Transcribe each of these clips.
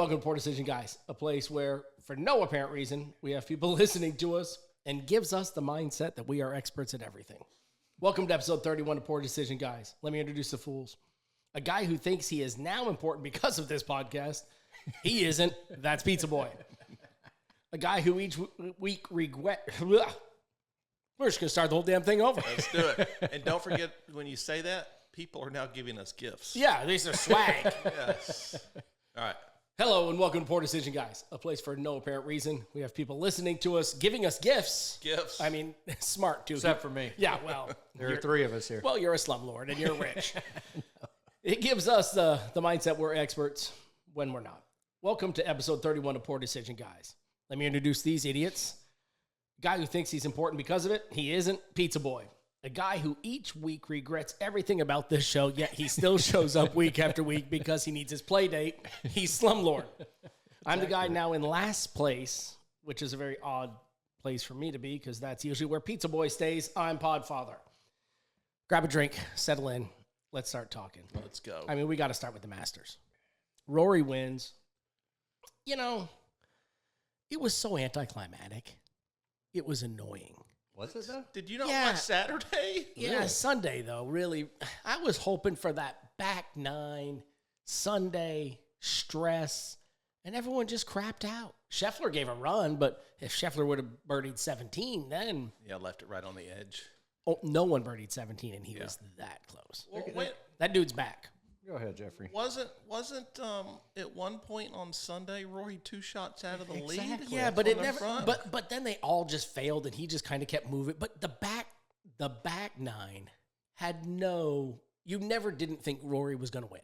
welcome to Poor Decision Guys, a place where, for no apparent reason, we have people listening to us and gives us the mindset that we are experts at everything. Welcome to episode 31 of Poor Decision Guys. Let me introduce the fools. A guy who thinks he is now important because of this podcast. He isn't. That's Pizzaboy. A guy who each week regret... We're just going to start the whole damn thing over. Let's do it. And don't forget, when you say that, people are now giving us gifts. Yeah, these are swag. Yes. All right. Hello and welcome to Poor Decision Guys, a place for no apparent reason. We have people listening to us, giving us gifts. Gifts. I mean, smart too. Except for me. Yeah, well. There are three of us here. Well, you're a slumlord and you're rich. No. It gives us the mindset we're experts when we're not. Welcome to episode 31 of Poor Decision Guys. Let me introduce these idiots. Guy who thinks he's important because of it, he isn't. Pizzaboy. A guy who each week regrets everything about this show, yet he still shows up week after week because he needs his play date. He's Slumlord. I'm the guy now in last place, which is a very odd place for me to be because that's usually where Pizzaboy stays. I'm Podfather. Grab a drink, settle in. Let's start talking. Let's go. I mean, we got to start with the Masters. Rory wins. You know, it was so anticlimactic. It was annoying. Was it though? Did you not watch Saturday? Yeah, Really? Sunday, though, really. I was hoping for that back nine, Sunday, stress, and everyone just crapped out. Scheffler gave a run, but if Scheffler would have birdied 17, then Yeah, left it right on the edge. no one birdied 17, and he was that close. Well, wait, That dude's back. Go ahead, Jeffrey. wasn't at one point on Sunday Rory 2 shots out of the lead? Exactly. Yeah, but On it the never. front. But then they all just failed, and he just kind of kept moving. But the back nine had no. You never didn't think Rory was going to win.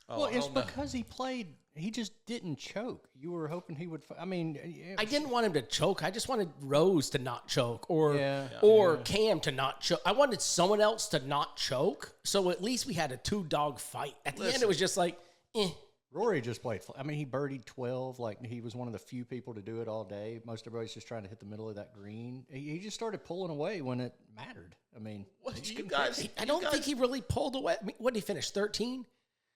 Oh, Well, it's hell no. because he played. He just didn't choke. You were hoping he would. I mean, I didn't want him to choke. I just wanted Rose to not choke, or Yeah. Cam to not choke. I wanted someone else to not choke, so at least we had a 2-dog fight. At the end, it was just like, eh. Rory just played. I mean, he birdied 12. Like he was one of the few people to do it all day. Most everybody's just trying to hit the middle of that green. He just started pulling away when it mattered. I mean, What, you guys? I don't think he really pulled away. I mean, what did he finish? 13.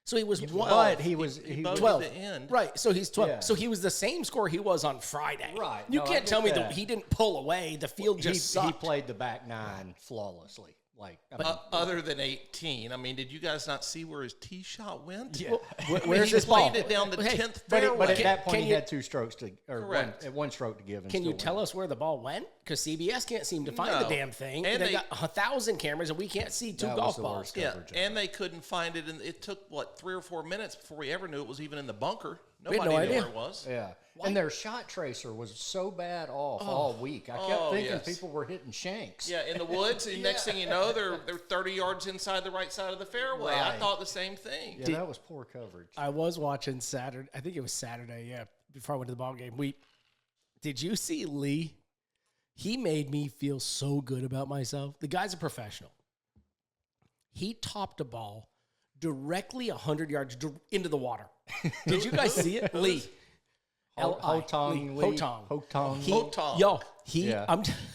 So he was one. but he was He was- bogeyed 12. the end. Right, so he's 12. Yeah. So he was the same score he was on Friday. Right. You No, I can't get tell me that. that he didn't pull away. The field he just sucked. played the back nine flawlessly. Like, I mean, Other than 18, I mean, did you guys not see where his tee shot went? yeah. Where's he this ball? played it down the Hey, 10th But fairway. at that point, can he you- had 2 strokes to, or Correct. one stroke to give. And Can you still tell win. us where the ball went? Because CBS can't seem to find the No. damn thing. And they they- got 1,000 cameras, and we can't see 2 That was golf the balls. worst. Yeah, coverage of and they couldn't find it, and it took, 3 or 4 minutes before we ever knew it was even in the bunker. We had Nobody no knew idea. where it was. Yeah. And their shot tracer was so bad off all week. I kept Oh, thinking yes. people were hitting shanks. Yeah, in the woods, and next thing you know, they're 30 yards inside the right side of the fairway. I Right. thought the same thing. Yeah, that was poor coverage. I was watching Saturday. I think it was Saturday, yeah, before I went to the ball game. Did you see Lee? He made me feel so good about myself. The guy's a professional. He topped a ball directly 100 yards into the water. Did you guys see it? Lee. Hotong Lee. Hotong. Hotong. Hotong. Yeah.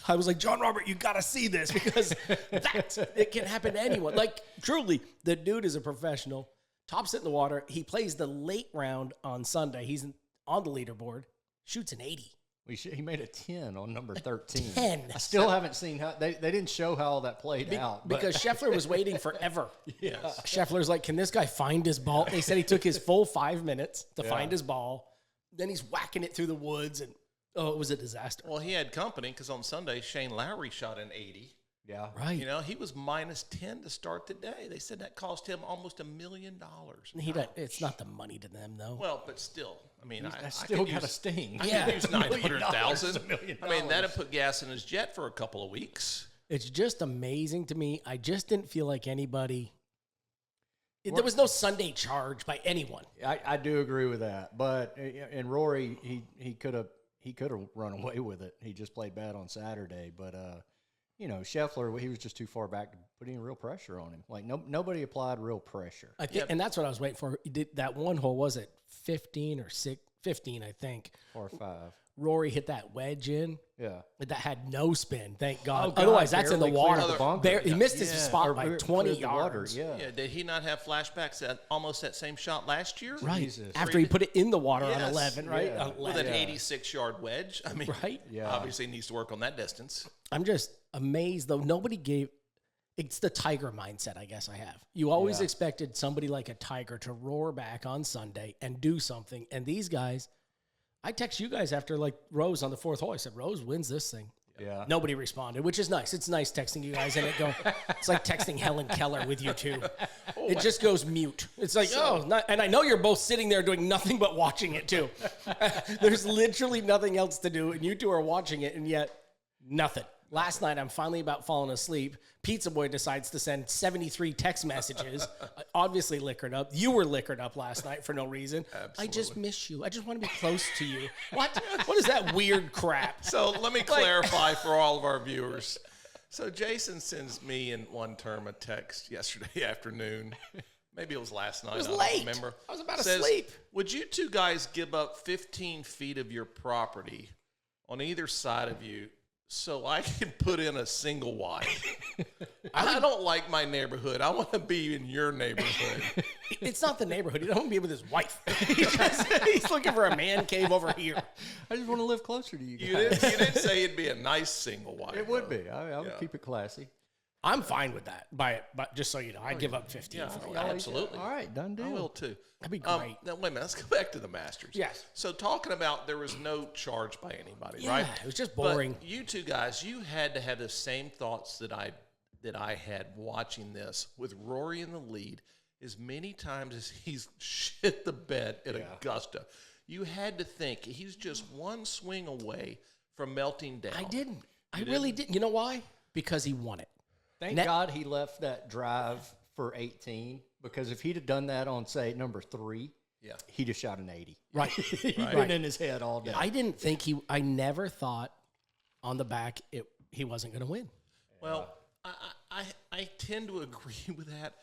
I was like, John Robert, you got to see this because it can happen to anyone. Like, truly, the dude is a professional. Tops it in the water. He plays the late round on Sunday. He's on the leaderboard. Shoots an 80. He made a 10 on number 13. 10. I still haven't seen how they didn't show how all that played out. But Because Scheffler was waiting forever. yes. Scheffler's like, can this guy find his ball? They said he took his full 5 minutes to find his ball. Then he's whacking it through the woods, and it was a disaster. Well, he had company because on Sunday, Shane Lowry shot an 80. Yeah. Right. You know, he was minus 10 to start the day. They said that cost him almost $1 million. It's not the money to them, though. Well, but still, I mean, I Still could got a use, sting. I Yeah. could use 900,000. $1 million. I mean, that'd put gas in his jet for a couple of weeks. It's just amazing to me. I just didn't feel like anybody. There was no Sunday charge by anyone. I do agree with that. But and Rory, he could have run away with it. He just played bad on Saturday. But Scheffler, he was just too far back to put any real pressure on him. Like nobody applied real pressure. I think, and that's what I was waiting for. He did that one hole, was it 15 or 15, I think. Or 5. Rory hit that wedge in. Yeah. That had no spin, thank God. Oh, God, Otherwise, that's in the barely water. cleared the bunker. He missed his Yeah. spot Or by cleared 20 the water, yards. yeah. Yeah, did he not have flashbacks at almost that same shot last year? Right. Jesus. After he put it in the water on Yes. 11, right? Yeah. 11. With an 86-yard wedge. I mean, Right? Yeah. obviously needs to work on that distance. I'm just amazed, though. Nobody gave. It's the Tiger mindset, I guess I have. You always Yeah. expected somebody like a Tiger to roar back on Sunday and do something. And these guys, I text you guys after like Rose on the 4th hole. I said, Rose wins this thing. Yeah. Nobody responded, which is nice. It's nice texting you guys and it go. It's like texting Helen Keller with you two. It just goes mute. It's like, and I know you're both sitting there doing nothing but watching it too. There's literally nothing else to do, and you two are watching it, and yet nothing. Last night, I'm finally about falling asleep. Pizzaboy decides to send 73 text messages, obviously liquored up. You were liquored up last night for no reason. Absolutely. I just miss you. I just want to be close to you. What? What is that weird crap? So let me clarify for all of our viewers. So Jason sends me and One-Tern a text yesterday afternoon. Maybe it was last night. It was I don't late. remember. I was about to Says, sleep. Would you two guys give up 15 feet of your property on either side of you so I can put in a single wide? I don't like my neighborhood. I want to be in your neighborhood. It's not the neighborhood. He don't want to be with his wife. He's looking for a man cave over here. I just want to live closer to you guys. You didn't say it'd be a nice single wide. It would though. be. I would keep it classy. I'm fine with that. But just so you know, I'd give up 15. Yeah, for it. absolutely. All right, done deal. I will too. That'd be great. Now, wait a minute. Let's go back to the Masters. Yes. So talking about there was no charge by anybody, Yeah, right? it was just boring. But you two guys, you had to have the same thoughts that I had watching this with Rory in the lead. As many times as he's shit the bed at Augusta, you had to think he's just one swing away from melting down. I didn't. I really didn't. You know why? Because he won it. Thank God he left that drive for 18, because if he'd have done that on, say, number 3, he'd have shot an 80. Right. He'd been in his head all day. I didn't think I never thought on the back he wasn't going to win. Well, I tend to agree with that,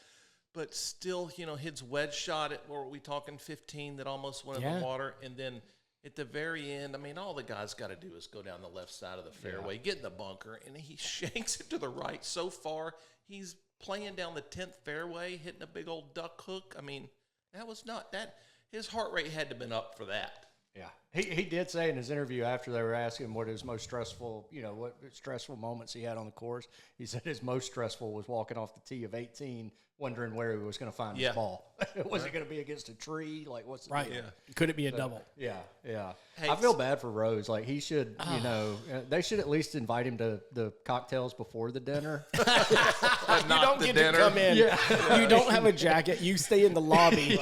but still, his wedge shot at, what were we talking, 15 that almost went in the water, and then at the very end, I mean, all the guy's got to do is go down the left side of the fairway, get in the bunker, and he shanks it to the right so far. He's playing down the 10th fairway, hitting a big old duck hook. I mean, that was not that. His heart rate had to have been up for that. Yeah. He did say in his interview after they were asking him what his most stressful, what stressful moments he had on the course, he said his most stressful was walking off the tee of 18, wondering where he was going to find his ball. Was it going to be against a tree? Like, what's the deal? Yeah. Could it be a double? Yeah. Hey, I feel bad for Rose. Like, he should, they should at least invite him to the cocktails before the dinner. But You not don't the get dinner. to come in. You don't have a jacket. You stay in the lobby,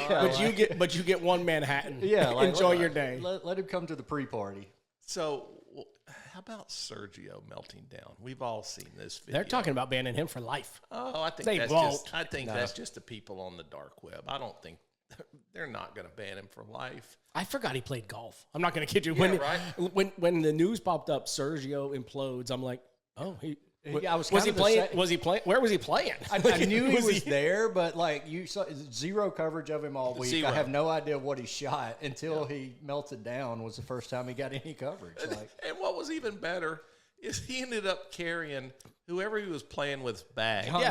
but you get one Manhattan. Yeah. Enjoy your day. Let him come to the pre-party. So, how about Sergio melting down? We've all seen this video. They're talking about banning him for life. Oh, I think They that's won't. just. I think that's just the people on the dark web. I don't think they're not going to ban him for life. I forgot he played golf. I'm not going to kid you. Yeah, When the news popped up, Sergio implodes. I'm like, oh, was kind he of the playing? same- Was he playing? Where was he playing? I knew he was there, but like you saw zero coverage of him all week. Zero. I have no idea what he shot until he melted down. Was the first time he got any coverage. Like, And what was even better is he ended up carrying whoever he was playing with's bag. John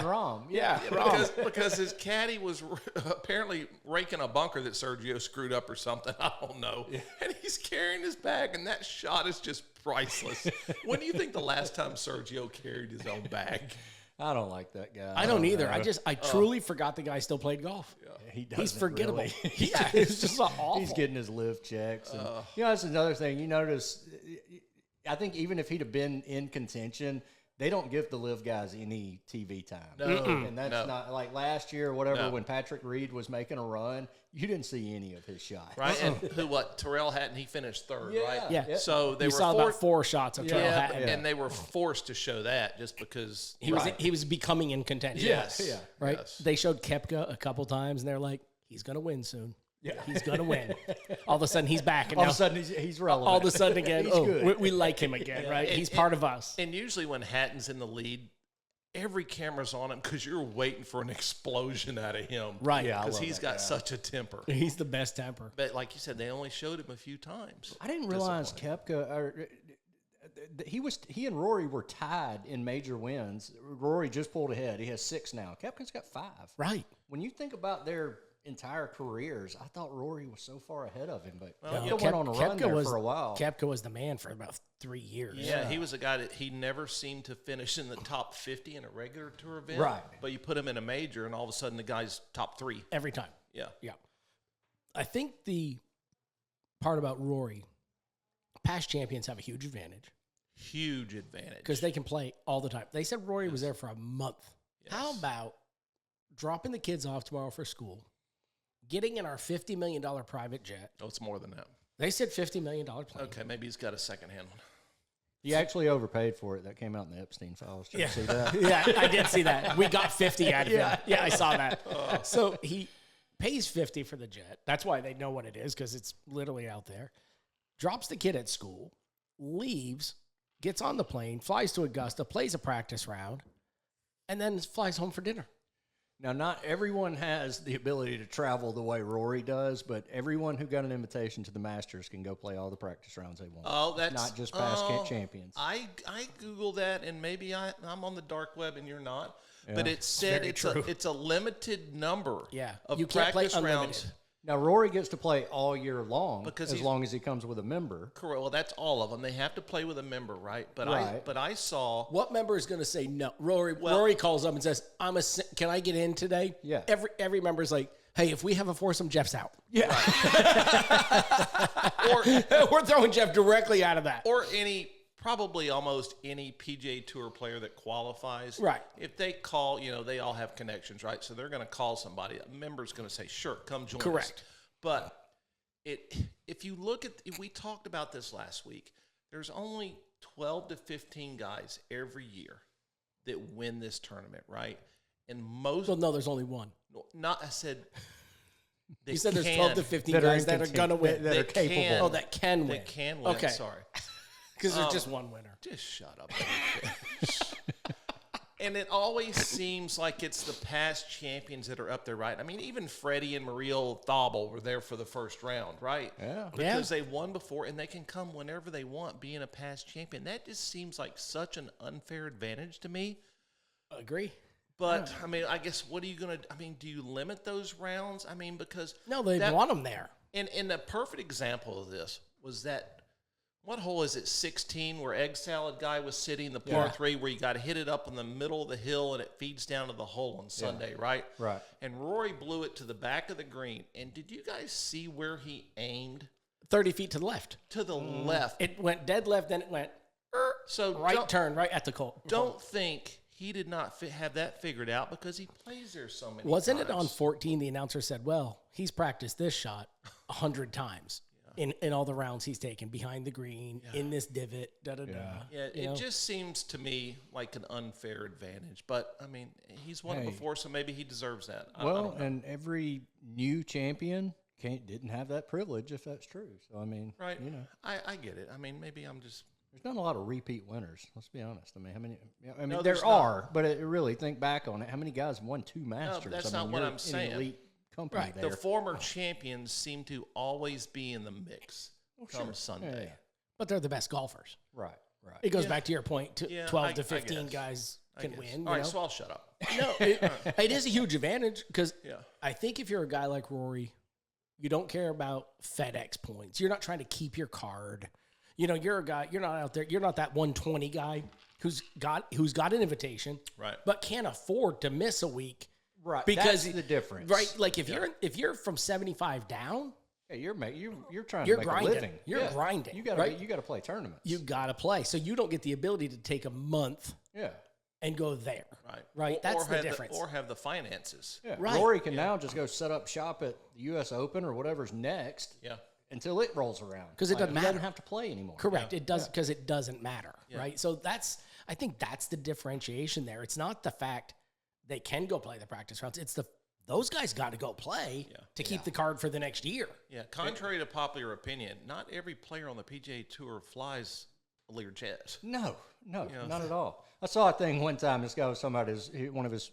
Rahm, Because his caddy was apparently raking a bunker that Sergio screwed up or something. I don't know. Yeah. And he's carrying his bag, and that shot is just priceless. When do you think the last time Sergio carried his own bag? I don't like that guy. I don't either. know. I truly forgot the guy still played golf. He He's doesn't forgettable. really. Yeah, it's just awful. He's getting his live checks. And, that's another thing. You notice, I think even if he'd have been in contention, they don't give the live guys any TV time. No. And that's not like last year or whatever when Patrick Reed was making a run, you didn't see any of his shots. Right? And Terrell Hatton, he finished third, right? Yeah. So they You were saw about 4 shots of Terrell Hatton. and they were forced to show that just because He was becoming in contention. Yes. Yeah. Right? Yes. They showed Koepka a couple times, and they're like, he's going to win soon. Yeah. He's going to win. All of a sudden, he's back. And All now, of a sudden, he's relevant. all of a sudden again, He's good. we like him again, right? He's part of us. And usually when Hatton's in the lead, every camera's on him because you're waiting for an explosion out of him. Right. Yeah, I Because love he's that got guy. such a temper. He's the best temper. But like you said, they only showed him a few times. I didn't realize Koepka. He and Rory were tied in major wins. Rory just pulled ahead. He has 6 now. Koepka's got 5. Right. When you think about their entire careers, I thought Rory was so far ahead of him, but Well, Koepka went on a run there for a while. Koepka was the man for about 3 years. Yeah, he was a guy that he never seemed to finish in the top 50 in a regular tour event. Right. But you put him in a major, and all of a sudden the guy's top 3. Every time. Yeah. Yeah. I think the part about Rory, past champions have a huge advantage Huge advantage. because they can play all the time. They said Rory was there for a month. Yes. How about dropping the kids off tomorrow for school, getting in our $50 million private jet? Oh, it's more than that. They said $50 million plane. Okay, maybe he's got a secondhand one. He actually overpaid for it. That came out in the Epstein files. Did you see that? Yeah, I did see that. We got 50 out of him. Yeah, I saw that. So he pays 50 for the jet. That's why they know what it is, because it's literally out there. Drops the kid at school, leaves, gets on the plane, flies to Augusta, plays a practice round, and then flies home for dinner. Now, not everyone has the ability to travel the way Rory does, but everyone who got an invitation to the Masters can go play all the practice rounds they want. Oh, that's not just past champions. I Googled that, and maybe I'm on the dark web and you're not. But it said very it's true. it's a limited number Yeah, of you can't play practice unlimited. rounds. Now, Rory gets to play all year long Because as he's- long as he comes with a member. Correct. Well, that's all of them. They have to play with a member, right? But Right. I saw What member is going to say no? Rory calls up and says, "Can I get in today?" Yeah. Every member is like, "Hey, if we have a foursome, Jeff's out." Yeah. We're throwing Jeff directly out of that. or probably almost any PGA Tour player that qualifies. Right. If they call, they all have connections, right? So they're going to call somebody. A member's going to say, "Sure, come join us." Correct. But if you look at, we talked about this last week, there's only 12 to 15 guys every year that win this tournament, right? And most, Well, no, there's only one. I said, they You said there's can. 12 to 15 That are guys in that are contention- going to win. that are They capable. can. Oh, that can They win. can win. Okay. Sorry. Because there's just one winner. Just shut up. And it always seems like it's the past champions that are up there, right? I mean, even Freddie and Mario Thauble were there for the first round, right? Yeah. Because they won before, and they can come whenever they want, being a past champion. That just seems like such an unfair advantage to me. Agree. But, I mean, I guess what are you going to – I mean, do you limit those rounds? I mean, because – No, they want them there. And a perfect example of this was that – what hole is it, 16, where Egg Salad Guy was sitting, the par 3, where you got to hit it up in the middle of the hill and it feeds down to the hole on Sunday, right? Right. And Rory blew it to the back of the green. And did you guys see where he aimed? 30 feet to the left. To the left. It went dead left, then it went So right turn, right at the goal. don't think he did not have that figured out because he plays there so many Wasn't times. it on 14? The announcer said, "Well, he's practiced this shot 100 times in all the rounds he's taken behind the green, in this divot, da-da-da." Yeah, it just seems to me like an unfair advantage. But, I mean, he's won it before, so maybe he deserves that. I Well, don't know. and every new champion didn't have that privilege, if that's true. So, I mean, Right. I get it. I mean, maybe I'm just... there's not a lot of repeat winners. Let's be honest. I mean, how many? I mean, No, there there's are, but really think back on it. How many guys won 2 Masters? that's I mean, not what you're I'm in saying. Elite company Right. there. The former champions seem to always be in the mix come Sunday. Yeah. But they're the best golfers. Right. Right. It goes back to your point. Yeah, 12 I to 15 guess. guys I can guess. win. All right, you know? so I'll shut up. No, it is a huge advantage because Yeah. I think if you're a guy like Rory, you don't care about FedEx points. You're not trying to keep your card. You're a guy. You're not out there. You're not that 120 guy who's got an invitation, Right. but can't afford to miss a week. Right. Because That's the difference. Right, like if you're from 75 down, Yeah, you're trying You're to make grinding. a living. You're grinding, You got right? to play tournaments. you gotta play. So you don't get the ability to take a month yeah. and go there. Right. Right. That's the have difference. or have the finances. Yeah. Right. Rory can now just go set up shop at the U.S. Open or whatever's next Yeah. until it rolls around. 'Cause it doesn't He matter. doesn't have to play anymore. Correct. It does because it doesn't matter. Right. So I think that's the differentiation there. It's not the fact they can go play the practice rounds. It's those guys got to go play to keep the card for the next year. Yeah. Contrary to popular opinion, not every player on the PGA Tour flies Learjet. No, know, not at all. I saw a thing one time. This guy was talking about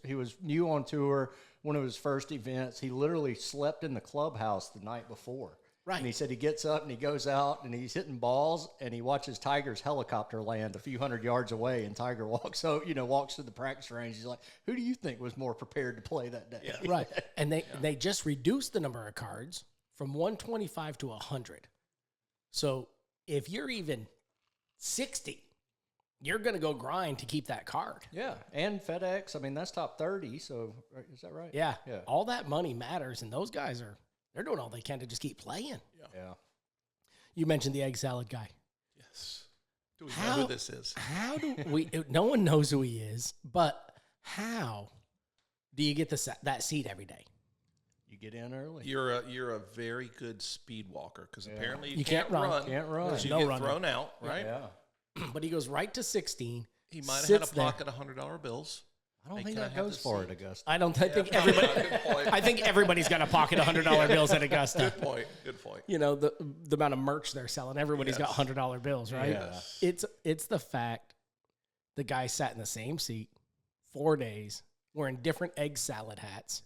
he was new on tour. One of his first events, he literally slept in the clubhouse the night before. Right. And he said he gets up and he goes out and he's hitting balls and he watches Tiger's helicopter land a few hundred yards away, and Tiger walks to the practice range. He's like, who do you think was more prepared to play that day? Yeah. Right. And they just reduced the number of cards from 125 to 100. So if you're even 60, you're going to go grind to keep that card. Yeah, and FedEx, I mean, that's top 30, so is that right? Yeah. Yeah. All that money matters, and those guys they're doing all they can to just keep playing. Yeah. You mentioned the egg salad guy. Yes. Do we know who this is? How do we? No one knows who he is, but how do you get that seat every day? You get in early. You're a very good speed walker because apparently you can't run. Can't run. because you No get running. thrown out, right? Yeah. But he goes right to 16. He might have had sits a there. pocket of $100 bills. I don't Hey, think can I that have goes the for seat? it, Augusta. I don't. I think Yeah, everybody. good point. I think everybody's got a pocket of $100 bills at Augusta. Good point. Good point. You know the amount of merch they're selling. Everybody's got Yes. $100 bills, right? Yeah. It's the fact the guy sat in the same seat 4 days wearing different egg salad hats.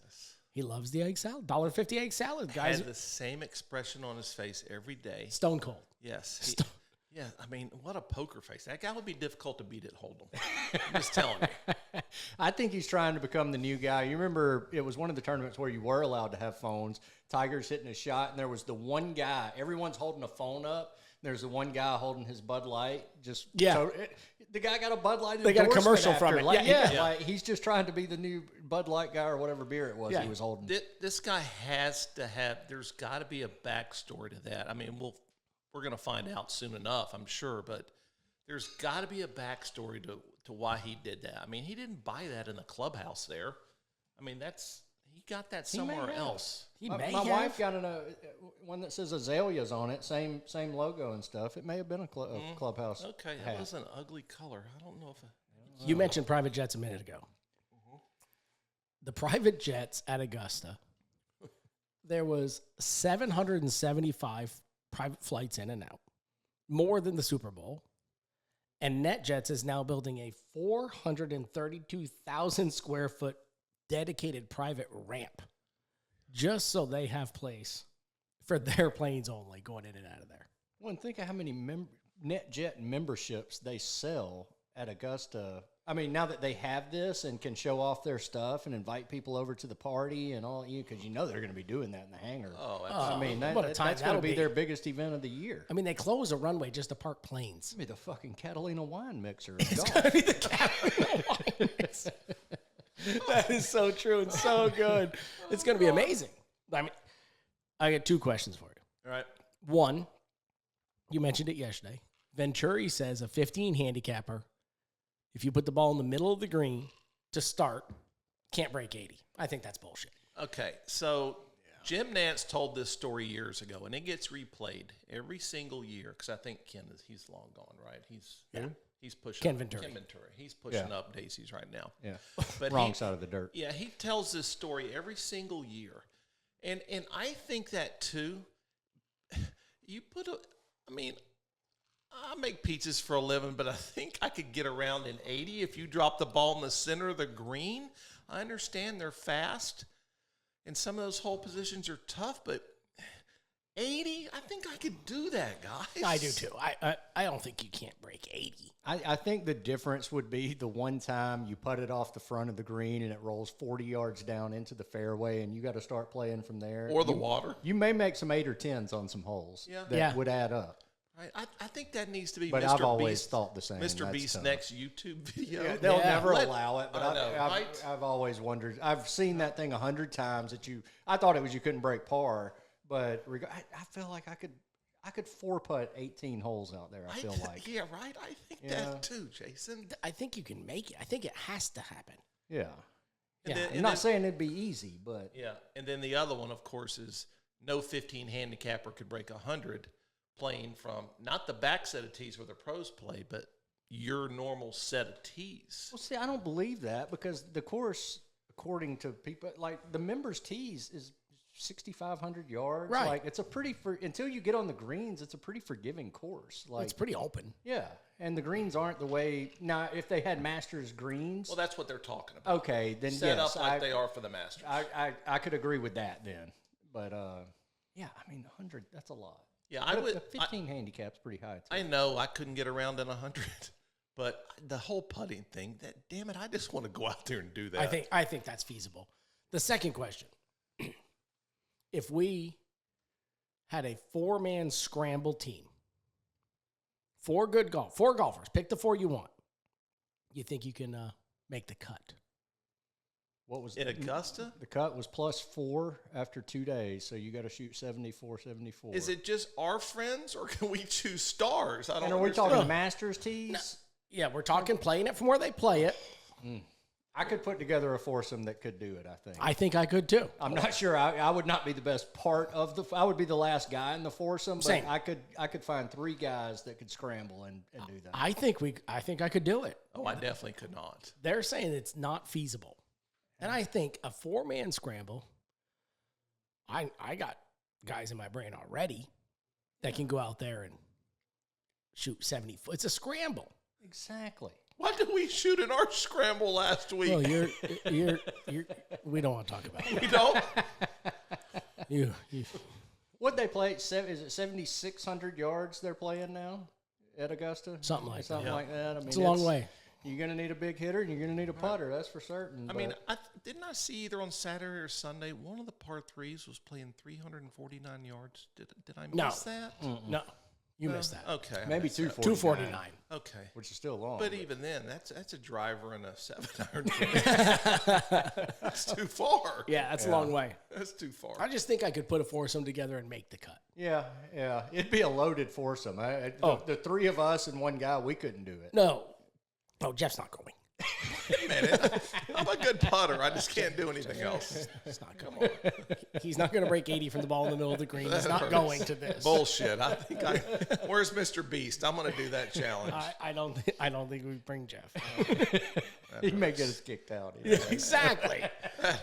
He loves the egg salad. $1.50 egg salad, guys. Had the same expression on his face every day. Stone cold. Yes. Yeah, I mean, what a poker face. That guy would be difficult to beat at Hold'em. I'm just telling you. I think he's trying to become the new guy. You remember it was one of the tournaments where you were allowed to have phones. Tiger's hitting a shot, and there was the one guy. Everyone's holding a phone up. There's the one guy holding his Bud Light. The guy got a Bud Light. They got a endorsement commercial from after. it. Like, Yeah. like he's just trying to be the new Bud Light guy or whatever beer it was Yeah. he was holding. This guy has to have, there's got to be a backstory to that. I mean, we're going to find out soon enough, I'm sure, but there's got to be a backstory to why he did that. I mean, he didn't buy that in the clubhouse there. I mean, he got that somewhere else. My wife got one that says azaleas on it, same logo and stuff. It may have been a clubhouse. Okay, that was an ugly color. I don't know if You mentioned private jets a minute ago. The private jets at Augusta, there was 775 private flights in and out, more than the Super Bowl. And NetJets is now building a 432,000 square foot dedicated private ramp just so they have place for their planes only going in and out of there. Well, and think of how many NetJet memberships they sell at Augusta. I mean, now that they have this and can show off their stuff and invite people over to the party and all, because they're going to be doing that in the hangar. Oh, I mean, what a time that's going that'll to be be. their biggest event of the year. I mean, they close a runway just to park planes. It'll be the fucking Catalina wine mixer. Of It's golf. going to be the Catalina wine mix. That is so true and so good. It's going to be amazing. I mean, I got two questions for you. all right. One, you mentioned it yesterday. Venturi says a 15 handicapper, if you put the ball in the middle of the green to start, can't break 80. I think that's bullshit. Okay, so Jim Nance told this story years ago, and it gets replayed every single year because I think he's long gone, right? He's pushing Ken Venturi. He's pushing up daisies right now. Yeah, But wrong side of the dirt. Yeah, he tells this story every single year, and I think that too. I make pizzas for a living, but I think I could get around in 80 if you drop the ball in the center of the green. I understand they're fast, and some of those hole positions are tough, but 80, I think I could do that, guys. I do too. I don't think you can't break 80. I think the difference would be the one time you put it off the front of the green and it rolls 40 yards down into the fairway and you got to start playing from there. Or the water. You may make some 8 or 10s on some holes Yeah. that would add up. I think that needs to be But Mr. I've always Beast, thought the same. Mr. That's Beast's tough. next YouTube video. Yeah, they'll Yeah. never allow it, but I know, right? I've always wondered. I've seen that thing 100 times I thought it was you couldn't break par, but I feel like I could 4-putt 18 holes out there. I feel like. Yeah, right. I think that too, Jason. I think you can make it. I think it has to happen. Yeah. And Yeah. then- I'm not saying it'd be easy, but Yeah, and then the other one, of course, is no 15 handicapper could break 100 playing from not the back set of tees where the pros play, but your normal set of tees. well, see, I don't believe that because the course, according to people, like the members' tees is 6,500 yards. Right. Like it's a pretty until you get on the greens, it's a pretty forgiving course. Like It's pretty open. yeah, and the greens aren't the way. Now, if they had Masters greens, Well, that's what they're talking about. okay, then Set yes, up like they are for the Masters. I could agree with that then. But yeah, I mean 100. That's a lot. Yeah, I But would. a 15 handicap's pretty high too. I know I couldn't get around in 100, but the whole putting thing. That damn it, I just want to go out there and do that. I think that's feasible. The second question: if we had a 4-man scramble team, 4 golfers, pick the 4 you want. You think you can make the cut? What was in Augusta? The cut was +4 after 2 days, so you got to shoot 74, 74. Is it just our friends, or can we choose stars? I don't. And are we understand. talking Masters tees? Yeah, we're talking playing it from where they play it. I could put together a foursome that could do it, I think. I think I could too. I'm not sure. I would not be the best part of the. I would be the last guy in the foursome, but Same. I could find 3 guys that could scramble and do that. I think I could do it. Oh, I definitely could not. They're saying it's not feasible. And I think a 4-man scramble, I got guys in my brain already that can go out there and shoot 70 foot. It's a scramble. Exactly. What did we shoot in our scramble last week? Well, you're we don't want to talk about it. We don't. You What they play? Is it 7,600 yards they're playing now at Augusta? Something like Something that. like that. I mean, it's a long way. You're going to need a big hitter and you're going to need a putter. That's for certain. I mean, didn't I see either on Saturday or Sunday one of the par threes was playing 349 yards? Did I miss that? No, you missed that. Okay, I maybe missed that. 249. Okay, which is still long. but even then, that's a driver and a 7-iron. That's too far. Yeah, that's a long way. That's too far. I just think I could put a foursome together and make the cut. Yeah, it'd be a loaded foursome. The 3 of us and 1 guy, we couldn't do it. No, Jeff's not going. Man, I'm a good putter. I just can't do anything else. It's not going. He's not going to break 80 from the ball in the middle of the green. He's not going to this. Bullshit. Where's Mr. Beast? I'm going to do that challenge. I don't think we bring Jeff. He may get us kicked out. Yeah, exactly.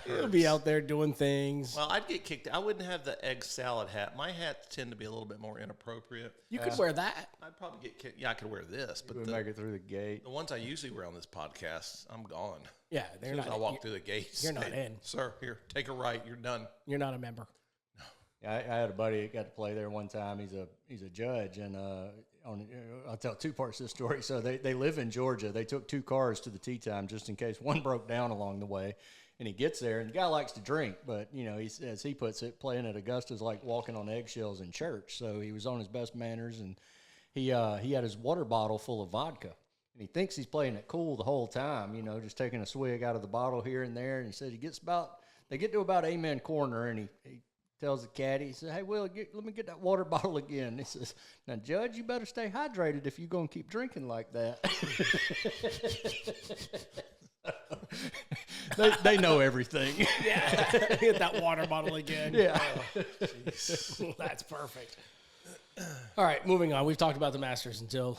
He'll be out there doing things. Well, I'd get kicked. I wouldn't have the egg salad hat. My hats tend to be a little bit more inappropriate. You could wear that. I'd probably get kicked. Yeah, I could wear this, but We make it through the gate. the ones I usually wear on this podcast, I'm gone. Yeah, they're not. I walk through the gates. You're not in. Sir, here, take a right. You're done. You're not a member. I had a buddy that got to play there one time. He's a judge, and I'll tell 2 parts of this story. So they live in Georgia. They took 2 cars to the tee time just in case one broke down along the way. And he gets there, and the guy likes to drink, but as he puts it, playing at Augusta is like walking on eggshells in church. So he was on his best manners, and he had his water bottle full of vodka. And he thinks he's playing it cool the whole time, just taking a swig out of the bottle here and there. And he said they get to about Amen Corner, and he tells the caddy, he says, "Hey, Will, let me get that water bottle again." He says, "Now, Judge, you better stay hydrated if you're going to keep drinking like that." they know everything. Yeah, get that water bottle again. Yeah. That's perfect. All right, moving on. We've talked about the Masters until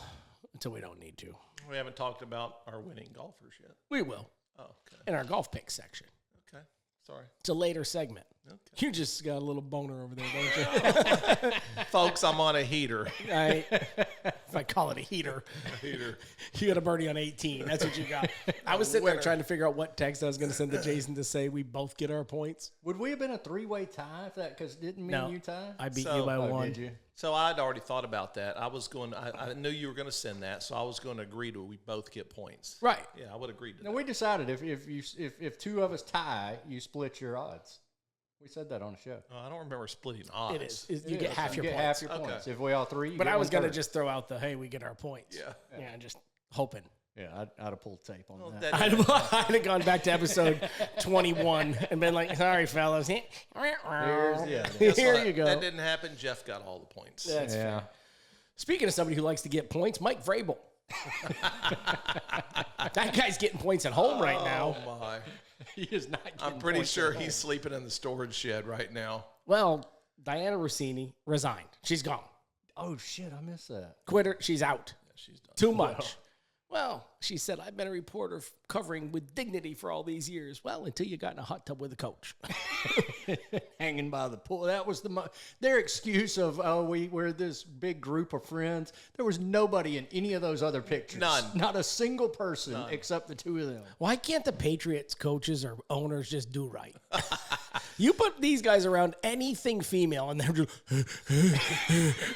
we don't need to. We haven't talked about our winning golfers yet. We will Oh, okay. in our golf pick section. Okay. Sorry. It's a later segment. Okay. You just got a little boner over there, don't you? Folks, I'm on a heater. If I call it a heater. Heater. You got a birdie on 18. That's what you got. I was sitting there trying to figure out what text I was going to send to Jason to say we both get our points. Would we have been a 3-way tie if that? Because didn't me and you tie? I beat So- you by Oh, one. did you? So I'd already thought about that. I knew you were going to send that, so I was going to agree to it. We both get points. Right. Yeah, I would agree to No, that. we decided if 2 of us tie, you split your odds. We said that on the show. Oh, I don't remember splitting odds. It is. You get half your get points. half your Okay. points. If we all 3, you But get I was going to 1/3. just throw out the, hey, we get our points. Yeah. Yeah, just hoping. Yeah, I'd have pulled tape on Well, that. I'd have gone back to episode 21 and been like, sorry, fellas. Here's- Guess Here what? you go. That didn't happen. Jeff got all the points. That's Yeah. fair. Speaking of somebody who likes to get points, Mike Vrabel. That guy's getting points at home right now. Oh, my. He is not getting I'm pretty points sure at all. he's sleeping in the storage shed right now. Well, Diana Rossini resigned. She's gone. Oh, shit, I missed that. Quitter. She's out. She's done. Too much. Well, she said, I've been a reporter covering with dignity for all these years. Well, until you got in a hot tub with a coach. Hanging by the pool. That was their excuse of, we're this big group of friends. There was nobody in any of those other pictures. None. Not a single person except the two of them. Why can't the Patriots coaches or owners just do right? You put these guys around anything female, and they're just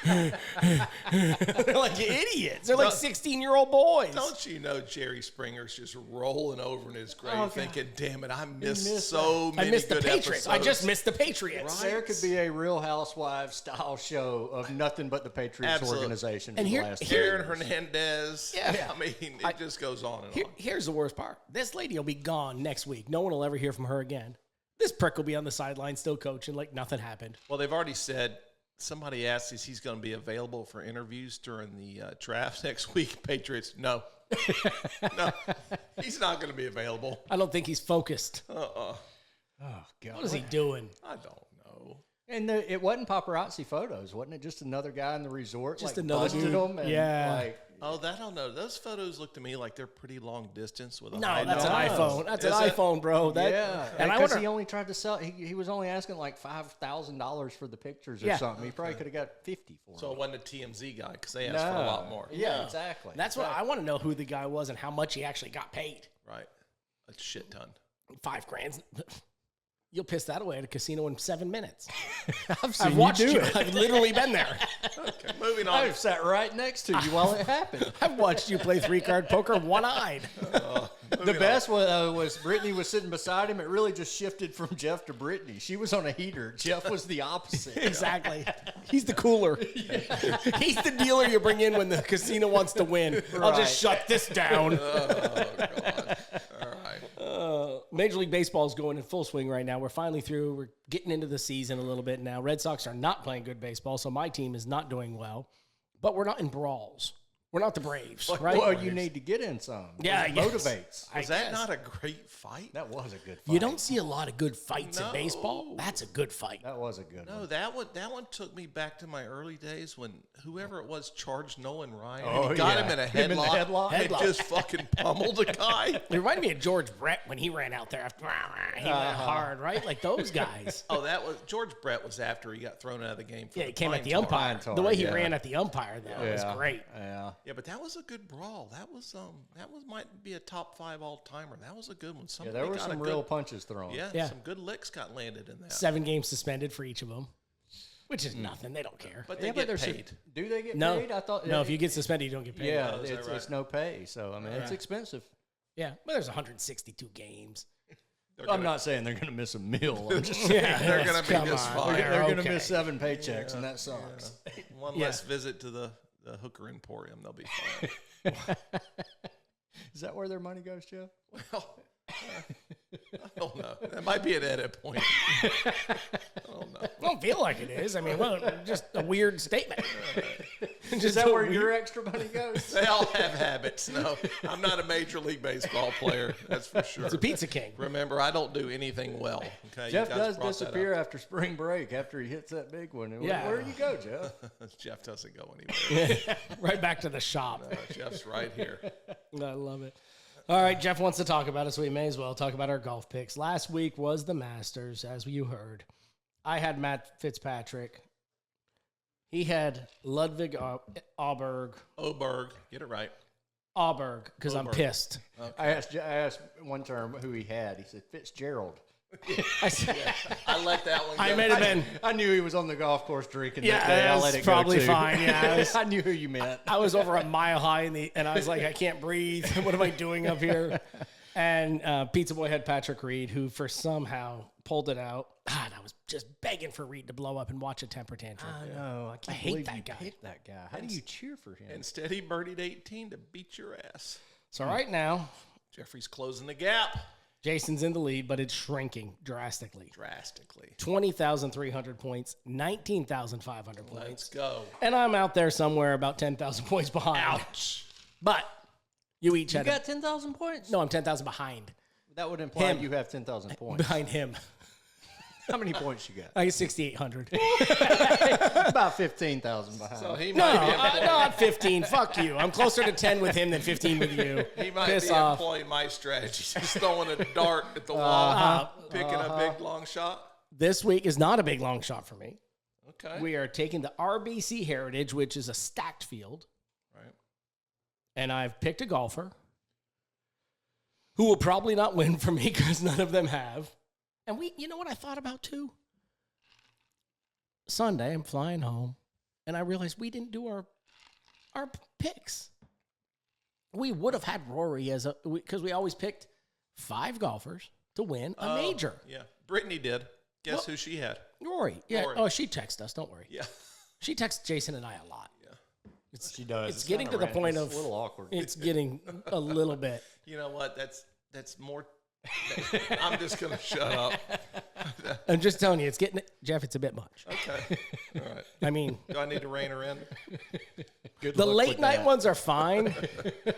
they're like idiots. They're like 16-year-old boys. Don't you know Jerry Springer's just rolling over in his grave thinking, damn it, I missed many I missed the good Patriots. episodes. I just missed the Patriots. Right. There could be a Real Housewives style show of nothing but the Patriots Absolutely. organization And for here- the last here- Karen Hernandez. Yeah. I mean, it just goes on and on. Here's the worst part. This lady will be gone next week. No one will ever hear from her again. This prick will be on the sideline still coaching like nothing happened. Well, they've already said, somebody asked if he's going to be available for interviews during the draft next week. Patriots, no. No, he's not going to be available. I don't think he's focused. Oh, God. What is he doing? I don't know. And it wasn't paparazzi photos, wasn't it? Just another guy in the resort, Just like, another busted dude. him. And, Yeah. like, Oh, I don't know. Those photos look to me like they're pretty long distance with a No, high that's an note. iPhone. That's an Is it? iPhone, bro. That, yeah, And I because wonder, he only tried to sell. He was only asking like $5,000 for the pictures or Yeah. something. He probably could have got 50 for So them. it wasn't a TMZ guy because they asked for a lot more. Yeah, exactly. that's what I want to know who the guy was and how much he actually got paid. Right. A shit ton. $5,000. You'll piss that away at a casino in 7 minutes. I've seen I've watched you do you. it. I've literally been there. Okay, moving on. I've sat right next to you while it happened. I've watched you play 3-card poker one-eyed. The best was Brittany was sitting beside him. It really just shifted from Jeff to Brittany. She was on a heater. Jeff was the opposite. Exactly. He's the cooler. He's the dealer you bring in when the casino wants to win. I'll Right. just shut this down. Oh, God. All right. Major League Baseball is going in full swing right now. We're finally through. We're getting into the season a little bit now. Red Sox are not playing good baseball, so my team is not doing well. But we're not in brawls. We're not the Braves, right? Well, you need to get in some. Yeah, It yes. motivates. Was that not a great fight? That was a good fight. You don't see a lot of good fights in No. baseball. That's a good fight. That was a good No, one. that one took me back to my early days when whoever it was charged Nolan Ryan. Oh, and he got yeah. him in a Him in the headlock. headlock? And just fucking pummeled the guy. It reminded me of George Brett when he ran out there after he went hard, right? Like those guys. Oh, that was George Brett was after he got thrown out of the game. For Yeah, the he came at pine the tar. umpire. tar, The way he yeah. ran at the umpire, though, was great. Yeah. Yeah, but that was a good brawl. That was might be a top 5 all timer. That was a good one. Yeah, Somebody there were got some a real good, punches thrown. Yeah. some good licks got landed in that. 7 games suspended for each of them, which is nothing. They don't care. But they Yeah, get there's paid. do they get No, paid? I thought no. If you get suspended, you don't get paid. yeah, Oh, is that it's, right? it's no pay. So I mean, it's expensive. Yeah, but there's 162 games. I'm not saying they're going to miss a meal. I'm just Yeah, They're going to be come just on. fine. they're going to okay. miss 7 paychecks, and that sucks. One Yeah. less visit to the hooker emporium. They'll be fine. Is that where their money goes, Jeff? Well, I don't know. That might be an edit point. I don't know. I don't feel like it is. I mean, well, just a weird statement. Is that where your extra money goes? They all have habits. No, I'm not a Major League Baseball player. That's for sure. It's a Pizza King. Remember, I don't do anything well. Okay, Jeff you guys does brought that disappear up. after spring break after he hits that big one. Yeah. Where do you go, Jeff? Jeff doesn't go anywhere. Right back to the shop. Jeff's right here. I love it. All right, Jeff wants to talk about it, so we may as well talk about our golf picks. Last week was the Masters, as you heard. I had Matt Fitzpatrick. He had Ludwig Auberg, Get it right. because I'm Auberg. pissed. I asked one term who he had. He said Fitzgerald. I said, I let that one go. I may have been. I knew he was on the golf course drinking that Yeah, day. I'll that's let it probably go too. fine. Yeah, I knew who you meant. I was over a mile high and I was like, I can't breathe. What am I doing up here? And Pizzaboy had Patrick Reed, who for somehow pulled it out. God, I was just begging for Reed to blow up and watch a temper tantrum. I know. I can't hate believe that you guy. picked that guy. How do you cheer for him? Instead, he birdied 18 to beat your ass. So right now, Jeffrey's closing the gap Jason's in the lead, but it's shrinking drastically. drastically. 20,300 points, 19,500 Let's points. go. And I'm out there somewhere about 10,000 points behind. Ouch. But you each You had got 10,000 points? no, I'm 10,000 behind. That would imply Him. you have 10,000 points. Behind him. How many points you got? I get 6,800. About 15,000 behind. So he No, might be not 15. Fuck you. I'm closer to 10 with him than 15 with you. He might Piss be off. employing my strategy. Just throwing a dart at the wall, picking a big long shot. This week is not a big long shot for me. Okay. We are taking the RBC Heritage, which is a stacked field. Right. And I've picked a golfer who will probably not win for me because none of them have. And you know what I thought about too? Sunday, I'm flying home, and I realized we didn't do our picks. We would have had Rory because we always picked 5 golfers to win a major. Yeah. Brittany did. Guess who she had? Rory. Yeah. Rory. Oh, she texts us. Don't worry. Yeah. She texts Jason and I a lot. Yeah. She does. It's getting to the point of a little awkward. It's getting a little bit. You know what? That's more. I'm just gonna shut up. I'm just telling you, Jeff, it's a bit much. Okay. All right. I mean, Do I need to rein her in? Good the luck late with night that. ones are fine.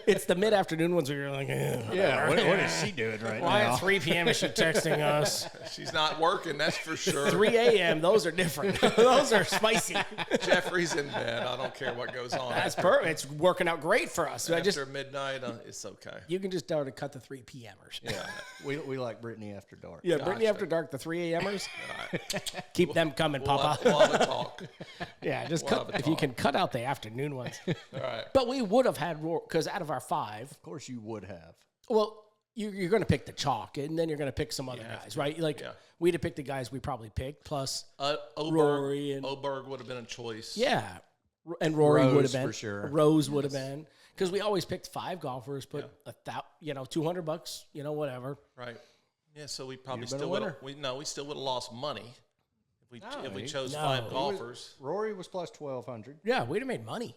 It's the mid-afternoon ones where you're like, Yeah, what is she doing right why now? at 3 p.m. is she texting us? She's not working. That's for sure. 3 a.m., those are different. Those are spicy. Jeffrey's in bed. I don't care what goes on. That's perfect. It's working out great for us. After midnight, it's okay. You can just start to cut the 3 p.m.ers. Yeah, we like Brittany after dark. Yeah, Brittany Gotcha. After Dark, the 3 a.m.ers. All right. Keep them coming, Papa. We'll have a talk. Yeah, just we'll cut, have a if you talk. can cut out the afternoon ones. All right. But we would have had Rory, because out of our 5, Of course you would have. well, you're going to pick the chalk, and then you're going to pick some other guys, right? Like, we'd have picked the guys we probably picked, plus Rory and Oberg would have been a choice. yeah, and Rory Rose would have been for sure. Rose would have been, because we always picked 5 golfers, put $200, whatever. Right. Yeah. So we probably You'd have been still a would winner. have. We still would have lost money if we chose No. 5 golfers. Rory was plus 1,200. Yeah, we'd have made money.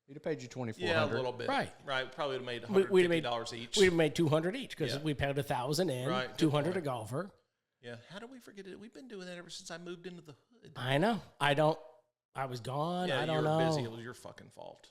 He'd have paid you 2,400. Yeah, a little bit. Right. Right. Probably would have made We'd have made $150 each. We'd have made 200 each because Yeah. we paid 1,000 in, Right, good 200 a point. golfer. Yeah. How do we forget it? We've been doing that ever since I moved into the hood. I know. I was gone. Yeah, I you don't were know. busy. It was your fucking fault.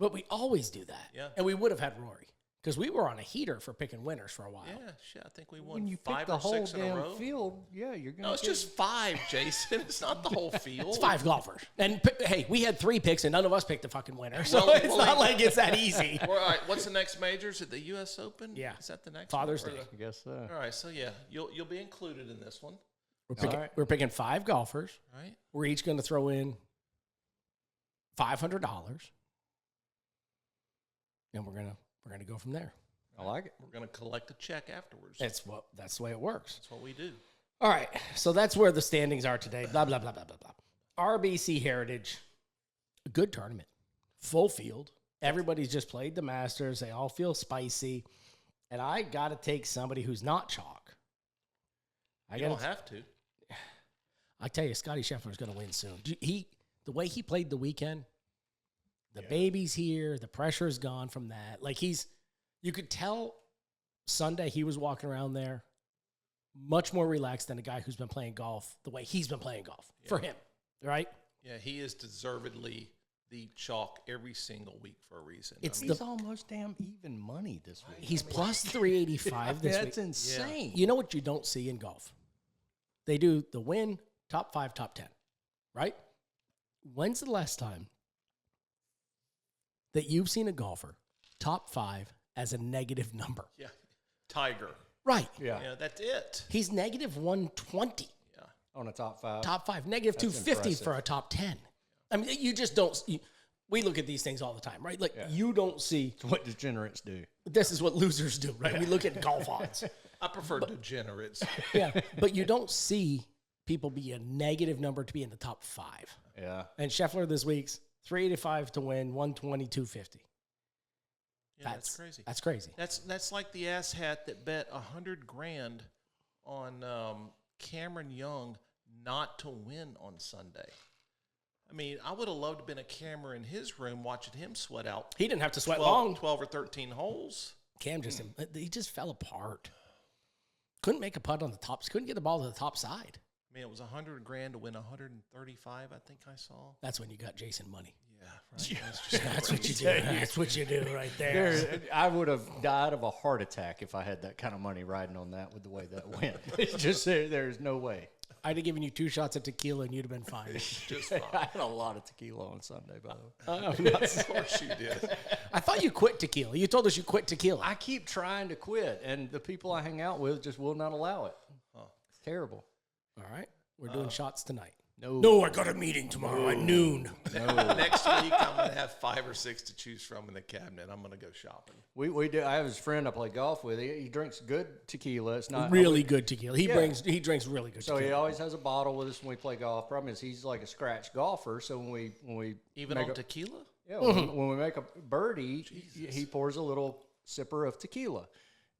But we always do that. Yeah. And we would have had Rory because we were on a heater for picking winners for a while. Yeah, shit. I think we won When you pick 5 the or whole 6 in a damn row. field, yeah, you're gonna. No, it's just 5, Jason. It's not the whole field. It's 5 golfers. And hey, we had 3 picks and none of us picked the fucking winner. So Well, it's not like it's that easy. All right. What's the next major? Is it the U.S. Open? Yeah. Is that the next Father's one? Or Day. I guess so. All right. So yeah, you'll be included in this one. We're picking 5 golfers. Right. We're each going to throw in $500. And we're gonna go from there. I like it. We're gonna collect a check afterwards. That's the way it works. That's what we do. All right, so that's where the standings are today. Blah blah blah blah blah blah. RBC Heritage, a good tournament, full field. Everybody's just played the Masters. They all feel spicy, and I got to take somebody who's not chalk. You don't have to. I tell you, Scotty Scheffler's going to win soon. The way he played the weekend, the baby's here, the pressure's gone from that. Like you could tell Sunday he was walking around there much more relaxed than a guy who's been playing golf the way he's been playing golf for him, right? Yeah, he is deservedly the chalk every single week for a reason. He's almost damn even money this week. He's plus 385 this week. That's insane. You know what you don't see in golf? They do the win, top 5, top 10, right? When's the last time that you've seen a golfer top 5 as a negative number? Yeah, Tiger. Right. Yeah. Yeah, that's it. He's negative 120. Yeah, On a top 5. Top 5, negative That's 250 impressive. for a top 10. I mean, you just don't. We look at these things all the time, right? Like, you don't see. It's what degenerates do. This is what losers do, right? We look at golf odds. I prefer degenerates. Yeah. But you don't see people be a negative number to be in the top 5. Yeah. And Scheffler this week's 385 to win, 120, 250. Yeah, that's crazy. That's crazy. That's like the asshat that bet $100,000 on Cameron Young not to win on Sunday. I mean, I would have loved to have been a camera in his room watching him sweat out. He didn't have to sweat 12, long. 12 or 13 holes. Cam he just fell apart. Couldn't make a putt on the tops. Couldn't get the ball to the top side. I mean, it was $100,000 to win 135. I think I saw. That's when you got Jason money. Yeah, Yeah, right. That's what you do. That's what you do right there. I would have died of a heart attack if I had that kind of money riding on that with the way that went. It's just there's no way. I'd have given you 2 shots of tequila and you'd have been fine. Just fine. I had a lot of tequila on Sunday, by the way. Of course you did. I thought you quit tequila. You told us you quit tequila. I keep trying to quit, and the people I hang out with just will not allow it. It's terrible. All right. We're doing shots tonight. No, I got a meeting tomorrow at noon. Next week, I'm going to have 5 or 6 to choose from in the cabinet. I'm going to go shopping. We do. I have his friend I play golf with. He drinks good tequila. It's not Really good tequila. He drinks really good So tequila. he always has a bottle with us when we play golf. Problem is he's like a scratch golfer. So when we Even make on tequila? yeah, when we make a birdie, he pours a little sipper of tequila,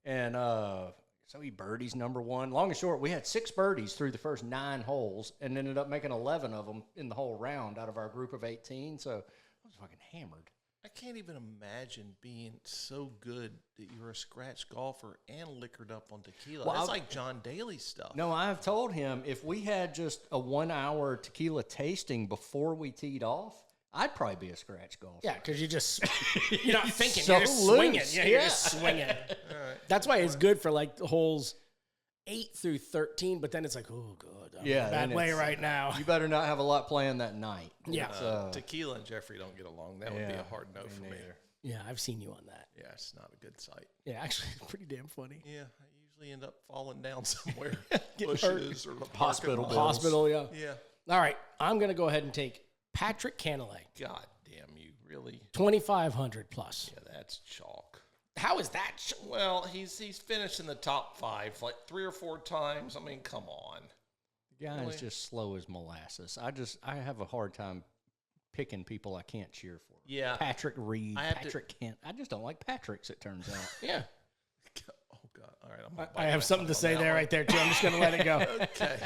and so he birdies number 1. Long and short, we had 6 birdies through the first 9 holes, and ended up making 11 of them in the whole round out of our group of 18. So I was fucking hammered. I can't even imagine being so good that you're a scratch golfer and liquored up on tequila. Well, That's like John Daly stuff. No, I've told him if we had just a 1-hour tequila tasting before we teed off, I'd probably be a scratch golfer. Yeah, because you're not thinking. So You're just swinging. loose. Yeah, you're Yeah. just swinging. That's why it's good for like the holes 8 through 13, but then it's like, oh, God. I'm in a bad then way it's- right now. You better not have a lot planned that night. Yeah. Tequila and Jeffrey don't get along. That would be a hard no for me. Yeah, I've seen you on that. Yeah, it's not a good sight. Yeah, actually, it's pretty damn funny. Yeah, I usually end up falling down somewhere. Getting Bushes or the Hospital parking bills. lot. Hospital, yeah. Yeah. All right, I'm going to go ahead and take Patrick Cantlay, God damn you, really? 2,500 plus. Yeah, that's chalk. How is that? Well, he's finished in the top 5 like 3 or 4 times. I mean, come on. The guy Really? is just slow as molasses. I have a hard time picking people I can't cheer for. Yeah. Patrick Reed, I have to- Patrick Kent. I just don't like Patricks, it turns out. Yeah. Oh God! All right, I'm gonna I bite have something to myself say on that there one. right there, too. I'm just going to let it go. Okay.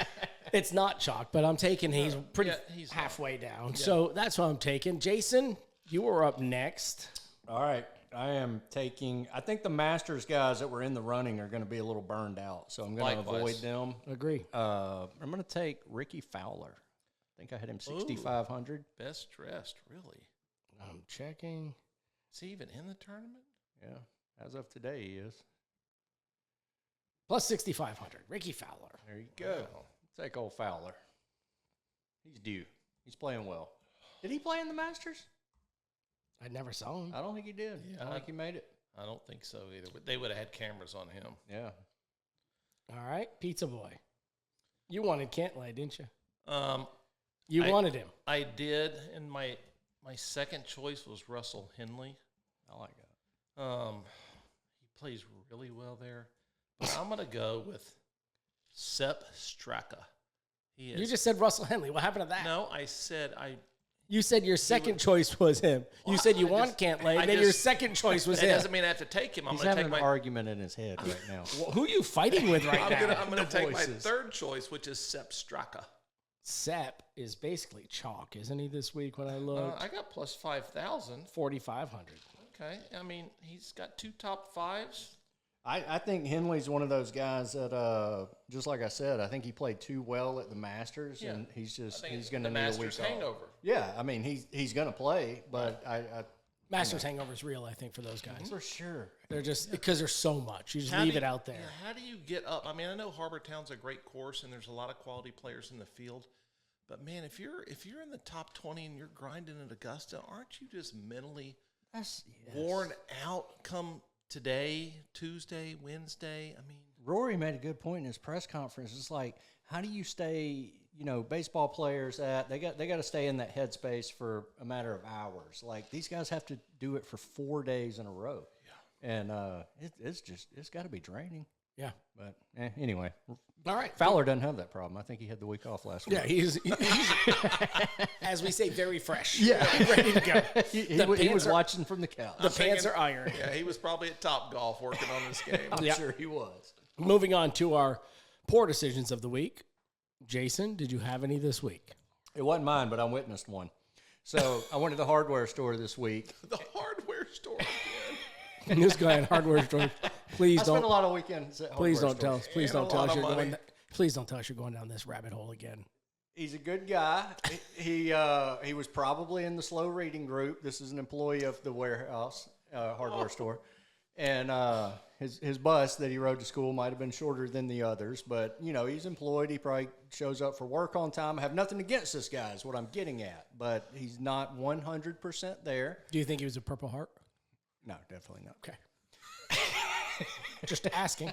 It's not chalk, but I'm taking he's pretty Yeah, he's not. halfway down. So that's what I'm taking. Jason, you were up next. All right. I am taking, I think the Masters guys that were in the running are going to be a little burned out, so I'm going to Likewise. avoid them. Agree. I'm going to take Ricky Fowler. I think I had him 6,500. Best dressed, really. I'm checking. Is he even in the tournament? Yeah, as of today he is. Plus 6,500. Ricky Fowler. There you go. Wow. Take old Fowler. He's due. He's playing well. Did he play in the Masters? I never saw him. I don't think he did. I Yeah. don't think he made it. I don't think so either. But they would have had cameras on him. Yeah. All right, Pizzaboy. You wanted Cantlay, didn't you? I Wanted him. I did, and my second choice was Russell Henley. I like that. He plays really well there. But I'm gonna go with Sepp Straka. He is. You just said Russell Henley. What happened to that? No, I said I. You said your second choice was him. You said you want Cantlay, I then your just- second choice was That him. doesn't mean I have to take him. I'm He's gonna having take an my. argument in his head right now. Well, who are you fighting with right now? I'm gonna The take my voices. third choice, which is Sepp Straka. Sepp is basically chalk, isn't he, this week when I look? I got plus 5,000. 4,500. Okay, I mean he's got 2 top 5s. I think Henley's one of those guys that, just like I said, I think he played too well at the Masters, and he's I just think he's going to the need a Masters week off. hangover. Yeah, I mean he's going to play, but I Masters hangover is real, I think, for those guys. for sure. They're just because there's so much. You just How leave do it you- out there. yeah, how do you get up? I mean, I know Harbor Town's a great course, and there's a lot of quality players in the field. But man, if you're in the top 20 and you're grinding at Augusta, aren't you just mentally That's worn out? Come today, Tuesday, Wednesday. I mean, Rory made a good point in his press conference. It's like, how do you stay? You know, baseball players they got to stay in that headspace for a matter of hours. Like these guys have to do it for 4 days in a row. Yeah, and it's got to be draining. Yeah. But anyway, All right. Fowler doesn't have that problem. I think he had the week off last week. Yeah, he's as we say, very fresh. Yeah. Ready to go. he The was pants are- watching from the couch. The pants are iron. yeah, he was probably at Top Golf working on this game. I'm Yeah. sure he was. Moving on to our poor decisions of the week. Jason, did you have any this week? It wasn't mine, but I witnessed one. So I went to the hardware store this week. The hardware store again. And this guy at hardware store, please I spent a don't, lot of weekends at please hardware don't tell stores. us, please And don't a tell lot us of you're money. going. Please don't tell us you're going down this rabbit hole again. He's a good guy. He was probably in the slow reading group. This is an employee of the warehouse hardware store, and his bus that he rode to school might have been shorter than the others. But he's employed. He probably shows up for work on time. I have nothing against this guy. Is what I'm getting at. But he's not 100% there. Do you think he was a Purple Heart? No, definitely not. Okay. Just asking.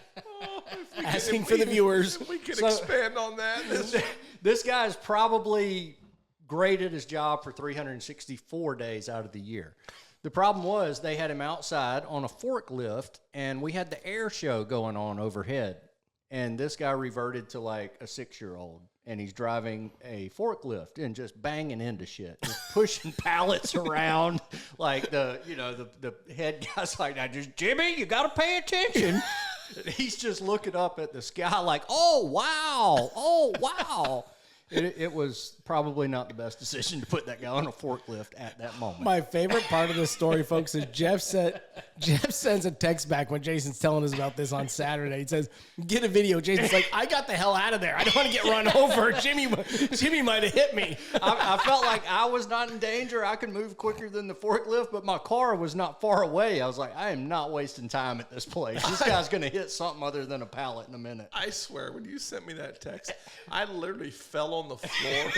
Asking for the viewers. If we could expand on that. This guy is probably great at his job for 364 days out of the year. The problem was they had him outside on a forklift, and we had the air show going on overhead. And this guy reverted to like a 6-year-old, and he's driving a forklift and just banging into shit, just pushing pallets around. Like the head guy's like, "Now, just Jimmy, you got to pay attention." He's just looking up at the sky like, "Oh wow." It was probably not the best decision to put that guy on a forklift at that moment. My favorite part of this story, folks, is Jeff sends a text back when Jason's telling us about this on Saturday. He says, "Get a video." Jason's like, "I got the hell out of there. I don't want to get run over. Jimmy might have hit me." I felt like I was not in danger. I could move quicker than the forklift, but my car was not far away. I was like, I am not wasting time at this place. This guy's going to hit something other than a pallet in a minute. I swear, when you sent me that text, I literally fell on the floor.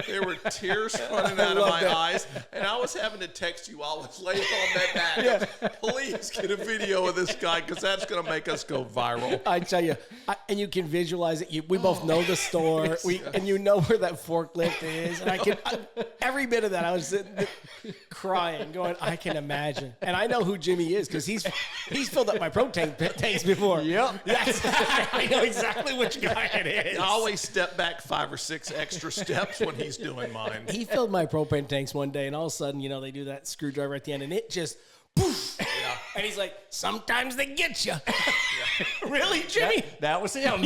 There were tears running out of my eyes, and I was having to text you while I was laying on that back. Please get a video of this guy, because that's going to make us go viral. I tell you, and you can visualize it. We both know the store, and you know where that forklift is. And every bit of that, I was sitting there crying, going, I can imagine. And I know who Jimmy is, because he's filled up my propane tanks before. Yep. I know exactly which guy it is. I always step back 5 or 6 extra steps when he's doing mine. He filled my propane tanks one day, and all of a sudden, they do that screwdriver at the end, and it just poof. Yeah. And he's like, "Sometimes they get you." Yeah. Really, Jimmy? That was him.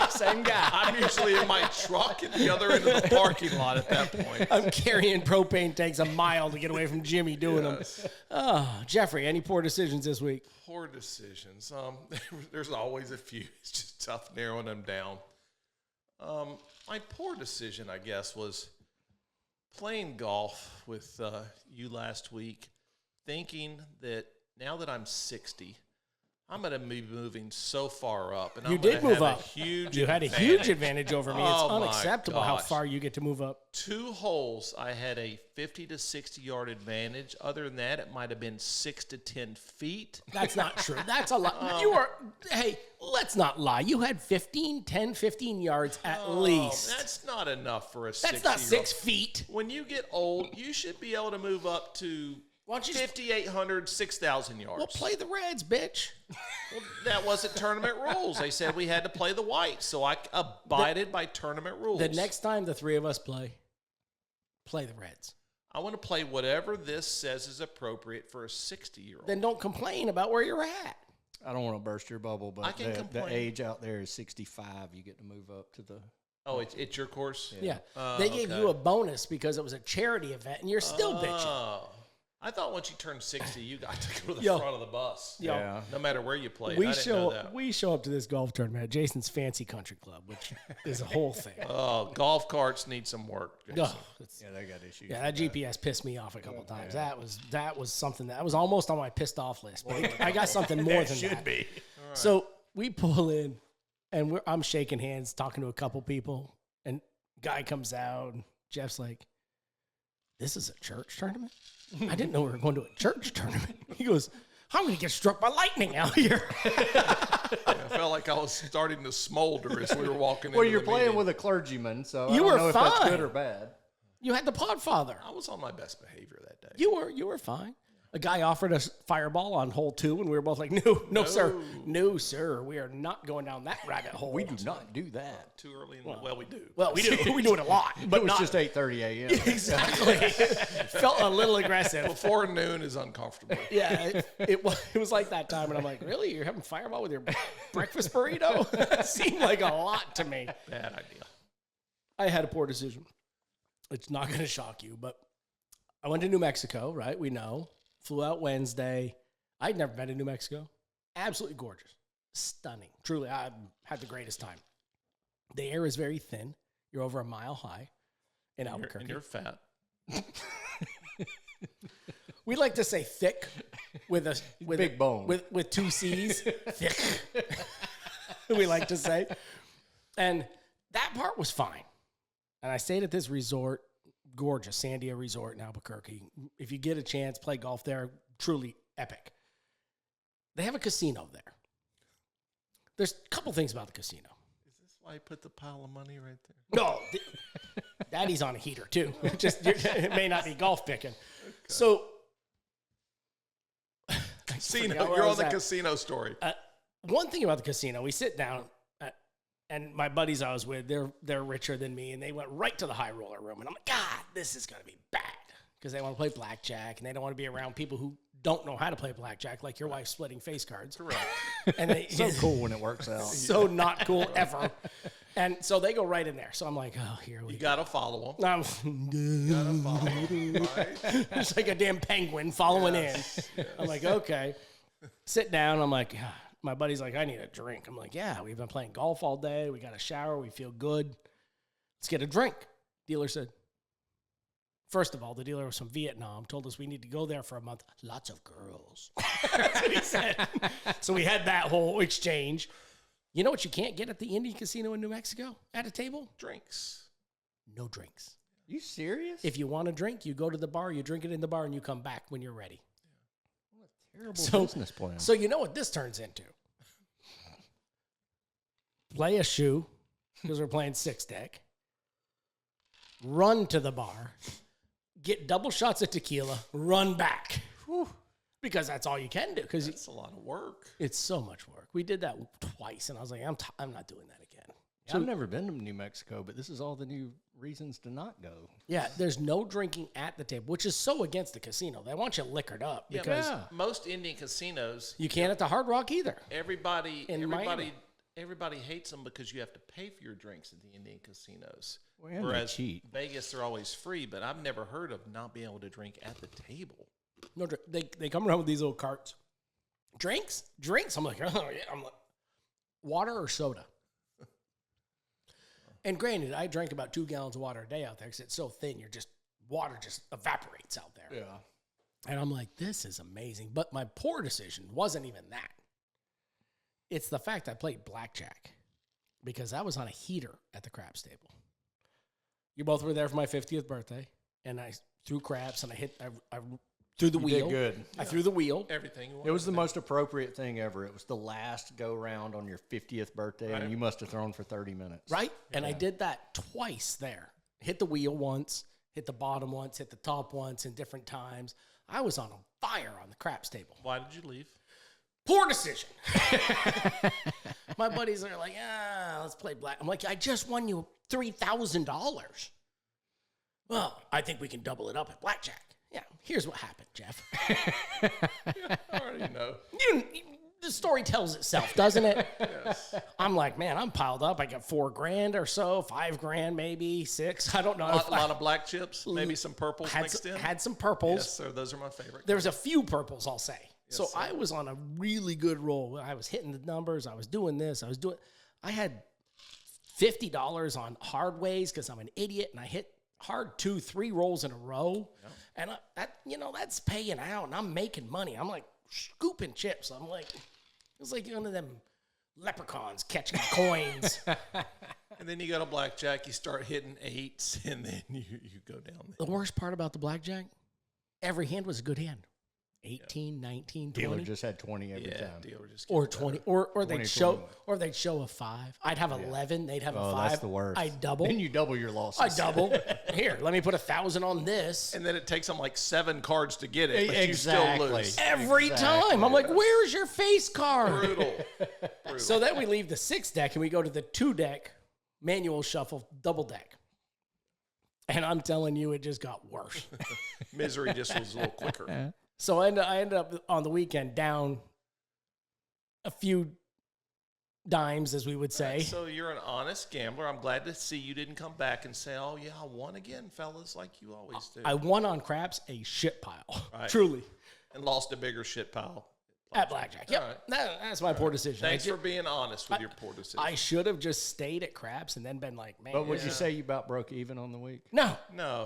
Same guy. I'm usually in my truck at the other end of the parking lot at that point. I'm carrying propane tanks a mile to get away from Jimmy doing them. Oh, Jeffrey, any poor decisions this week? Poor decisions. There's always a few. It's just tough narrowing them down. My poor decision, I guess, was playing golf with you last week, thinking that now that I'm 60, I'm going to be moving so far up. And you I'm did move have up. A huge you had a huge advantage over me. It's unacceptable how far you get to move up. 2 holes, I had a 50 to 60 yard advantage. Other than that, it might have been 6 to 10 feet. That's not true. That's a lot. Hey, let's not lie. You had 10, 15 yards at least. That's not enough for a 60-year-old. That's not 6 feet. When you get old, you should be able to move up to 5,800, 6,000 yards. Well, play the Reds, bitch. Well, that wasn't tournament rules. They said we had to play the whites, so I abided by tournament rules. The next time the 3 of us play the Reds. I want to play whatever this says is appropriate for a 60-year-old. Then don't complain about where you're at. I don't want to burst your bubble, but the age out there is 65. You get to move up to the... Oh, it's your course? Yeah. They gave you a bonus because it was a charity event, and you're still bitching. I thought once you turned 60, you got to go to the front of the bus. Yeah. No matter where you play. We show up to this golf tournament at Jason's Fancy Country Club, which is a whole thing. Oh, golf carts need some work. Yeah, they got issues. Yeah, that GPS pissed me off a couple times. Yeah. That was something that was almost on my pissed off list. But I got something more than that. Should be. Right. So we pull in, and I'm shaking hands, talking to a couple people, and guy comes out. And Jeff's like, "This is a church tournament? I didn't know we were going to a church tournament." He goes, "I'm going to get struck by lightning out here." I felt like I was starting to smolder as we were walking in. Well, you're playing with a clergyman, so you I don't know were fine. if that's good or bad. You had the Podfather. I was on my best behavior that day. You were fine. A guy offered us Fireball on hole 2, and we were both like, no, sir. We are not going down that rabbit hole. We do not do that. Too early in well, we do. Well, we do. We do it a lot. But it was just 8:30 a.m. Exactly. Felt a little aggressive. Before noon is uncomfortable. Yeah, it was like that time, and I'm like, really? You're having Fireball with your breakfast burrito? That seemed like a lot to me. Bad idea. I had a poor decision. It's not going to shock you, but I went to New Mexico, right? We know. Flew out Wednesday. I'd never been to New Mexico. Absolutely gorgeous. Stunning. Truly, I had the greatest time. The air is very thin. You're over a mile high in Albuquerque. And you're fat. We like to say thick with big bone. with two C's. Thick. We like to say. And that part was fine. And I stayed at this resort, gorgeous Sandia Resort in Albuquerque. If you get a chance, play golf there, truly epic. They have a casino there. There's a couple things about the casino. Is this why you put the pile of money right there? No, Daddy's on a heater too. It may not be golf picking. Okay. So, casino. You're on the casino story. One thing about the casino, we sit down, and my buddies I was with, they're richer than me, and they went right to the high roller room, and I'm like, God, this is gonna be bad because they want to play blackjack, and they don't want to be around people who don't know how to play blackjack, like your wife splitting face cards. Correct. And so cool when it works out. So not cool ever. And so they go right in there. So I'm like, oh, here we go. You got to follow them. You got to follow them, right? It's like a damn penguin following in. Yes. I'm like, okay. Sit down. I'm like, my buddy's like, I need a drink. I'm like, yeah, we've been playing golf all day. We got a shower. We feel good. Let's get a drink. Dealer said, first of all, the dealer was from Vietnam, told us we need to go there for a month. Lots of girls. That's what he said. So we had that whole exchange. You know what you can't get at the Indian Casino in New Mexico at a table? Drinks. No drinks. You serious? If you want a drink, you go to the bar, you drink it in the bar, and you come back when you're ready. What a terrible business plan. So you know what this turns into. Play a shoe, because we're playing six deck. Run to the bar. Get double shots of tequila, run back. Whew. Because that's all you can do. Because it's a lot of work. It's so much work. We did that twice, and I was like, I'm not doing that again. Yeah, I've never been to New Mexico, but this is all the new reasons to not go. Yeah, there's no drinking at the table, which is so against the casino. They want you liquored up because most Indian casinos, you can't at the Hard Rock either. Everybody hates them because you have to pay for your drinks at the Indian casinos. Well, whereas Vegas, they're always free, but I've never heard of not being able to drink at the table. No, they come around with these little carts. Drinks. I'm like, oh yeah. I'm like, water or soda. And granted, I drank about 2 gallons of water a day out there because it's so thin. Water just evaporates out there. Yeah. And I'm like, this is amazing. But my poor decision wasn't even that. It's the fact I played blackjack because I was on a heater at the craps table. You both were there for my 50th birthday, and I threw craps, and I threw the wheel. Did good. I threw the wheel. Everything. It was the most appropriate thing ever. It was the last go round on your 50th birthday, and you must have thrown for 30 minutes. Right? Yeah. And I did that twice there. Hit the wheel once, hit the bottom once, hit the top once in different times. I was on fire on the craps table. Why did you leave? Poor decision. My buddies are like, let's play black. I'm like, I just won you $3,000. Well, I think we can double it up at blackjack. Yeah, here's what happened, Jeff. I already know. The story tells itself, doesn't it? Yes. I'm like, man, I'm piled up. I got $4,000 or so, $5,000 maybe, 6. I don't know. A lot of black chips, maybe some purples mixed in. Had some purples. Yes, sir. Those are my favorite. There's a few purples, I'll say. Yes, so sir. I was on a really good roll. I was hitting the numbers. I was doing this. I had $50 on hard ways because I'm an idiot, and I hit hard 2-3 rolls in a row. Yep. And that's paying out, and I'm making money. I'm like scooping chips. I'm like, it's like one of them leprechauns catching coins. And then you go to blackjack, you start hitting 8s, and then you go down there. The worst part about the blackjack, every hand was a good hand. 18, 19, 20. Dealer just had 20 every time. Dealer just or 20, or 20, they'd show a 5. I'd have 11. They'd have a 5. That's the worst. I'd double. Then you double your losses. I double. Here, let me put 1,000 on this. And then it takes them like 7 cards to get it, but Exactly. you still lose. Every time. I'm like, where's your face card? Brutal. So then we leave the 6 deck and we go to the 2 deck, manual shuffle, double deck. And I'm telling you, it just got worse. Misery just was a little quicker. So I ended up on the weekend down a few dimes, as we would say. Right, so you're an honest gambler. I'm glad to see you didn't come back and say, oh, yeah, I won again, fellas, like you always do. I won on craps a shit pile, right. Truly. And lost a bigger shit pile. At blackjack. Yep. Right. That's my poor decision. Thanks for being honest with your poor decision. I should have just stayed at craps and then been like, man. But would you say you about broke even on the week? No. No.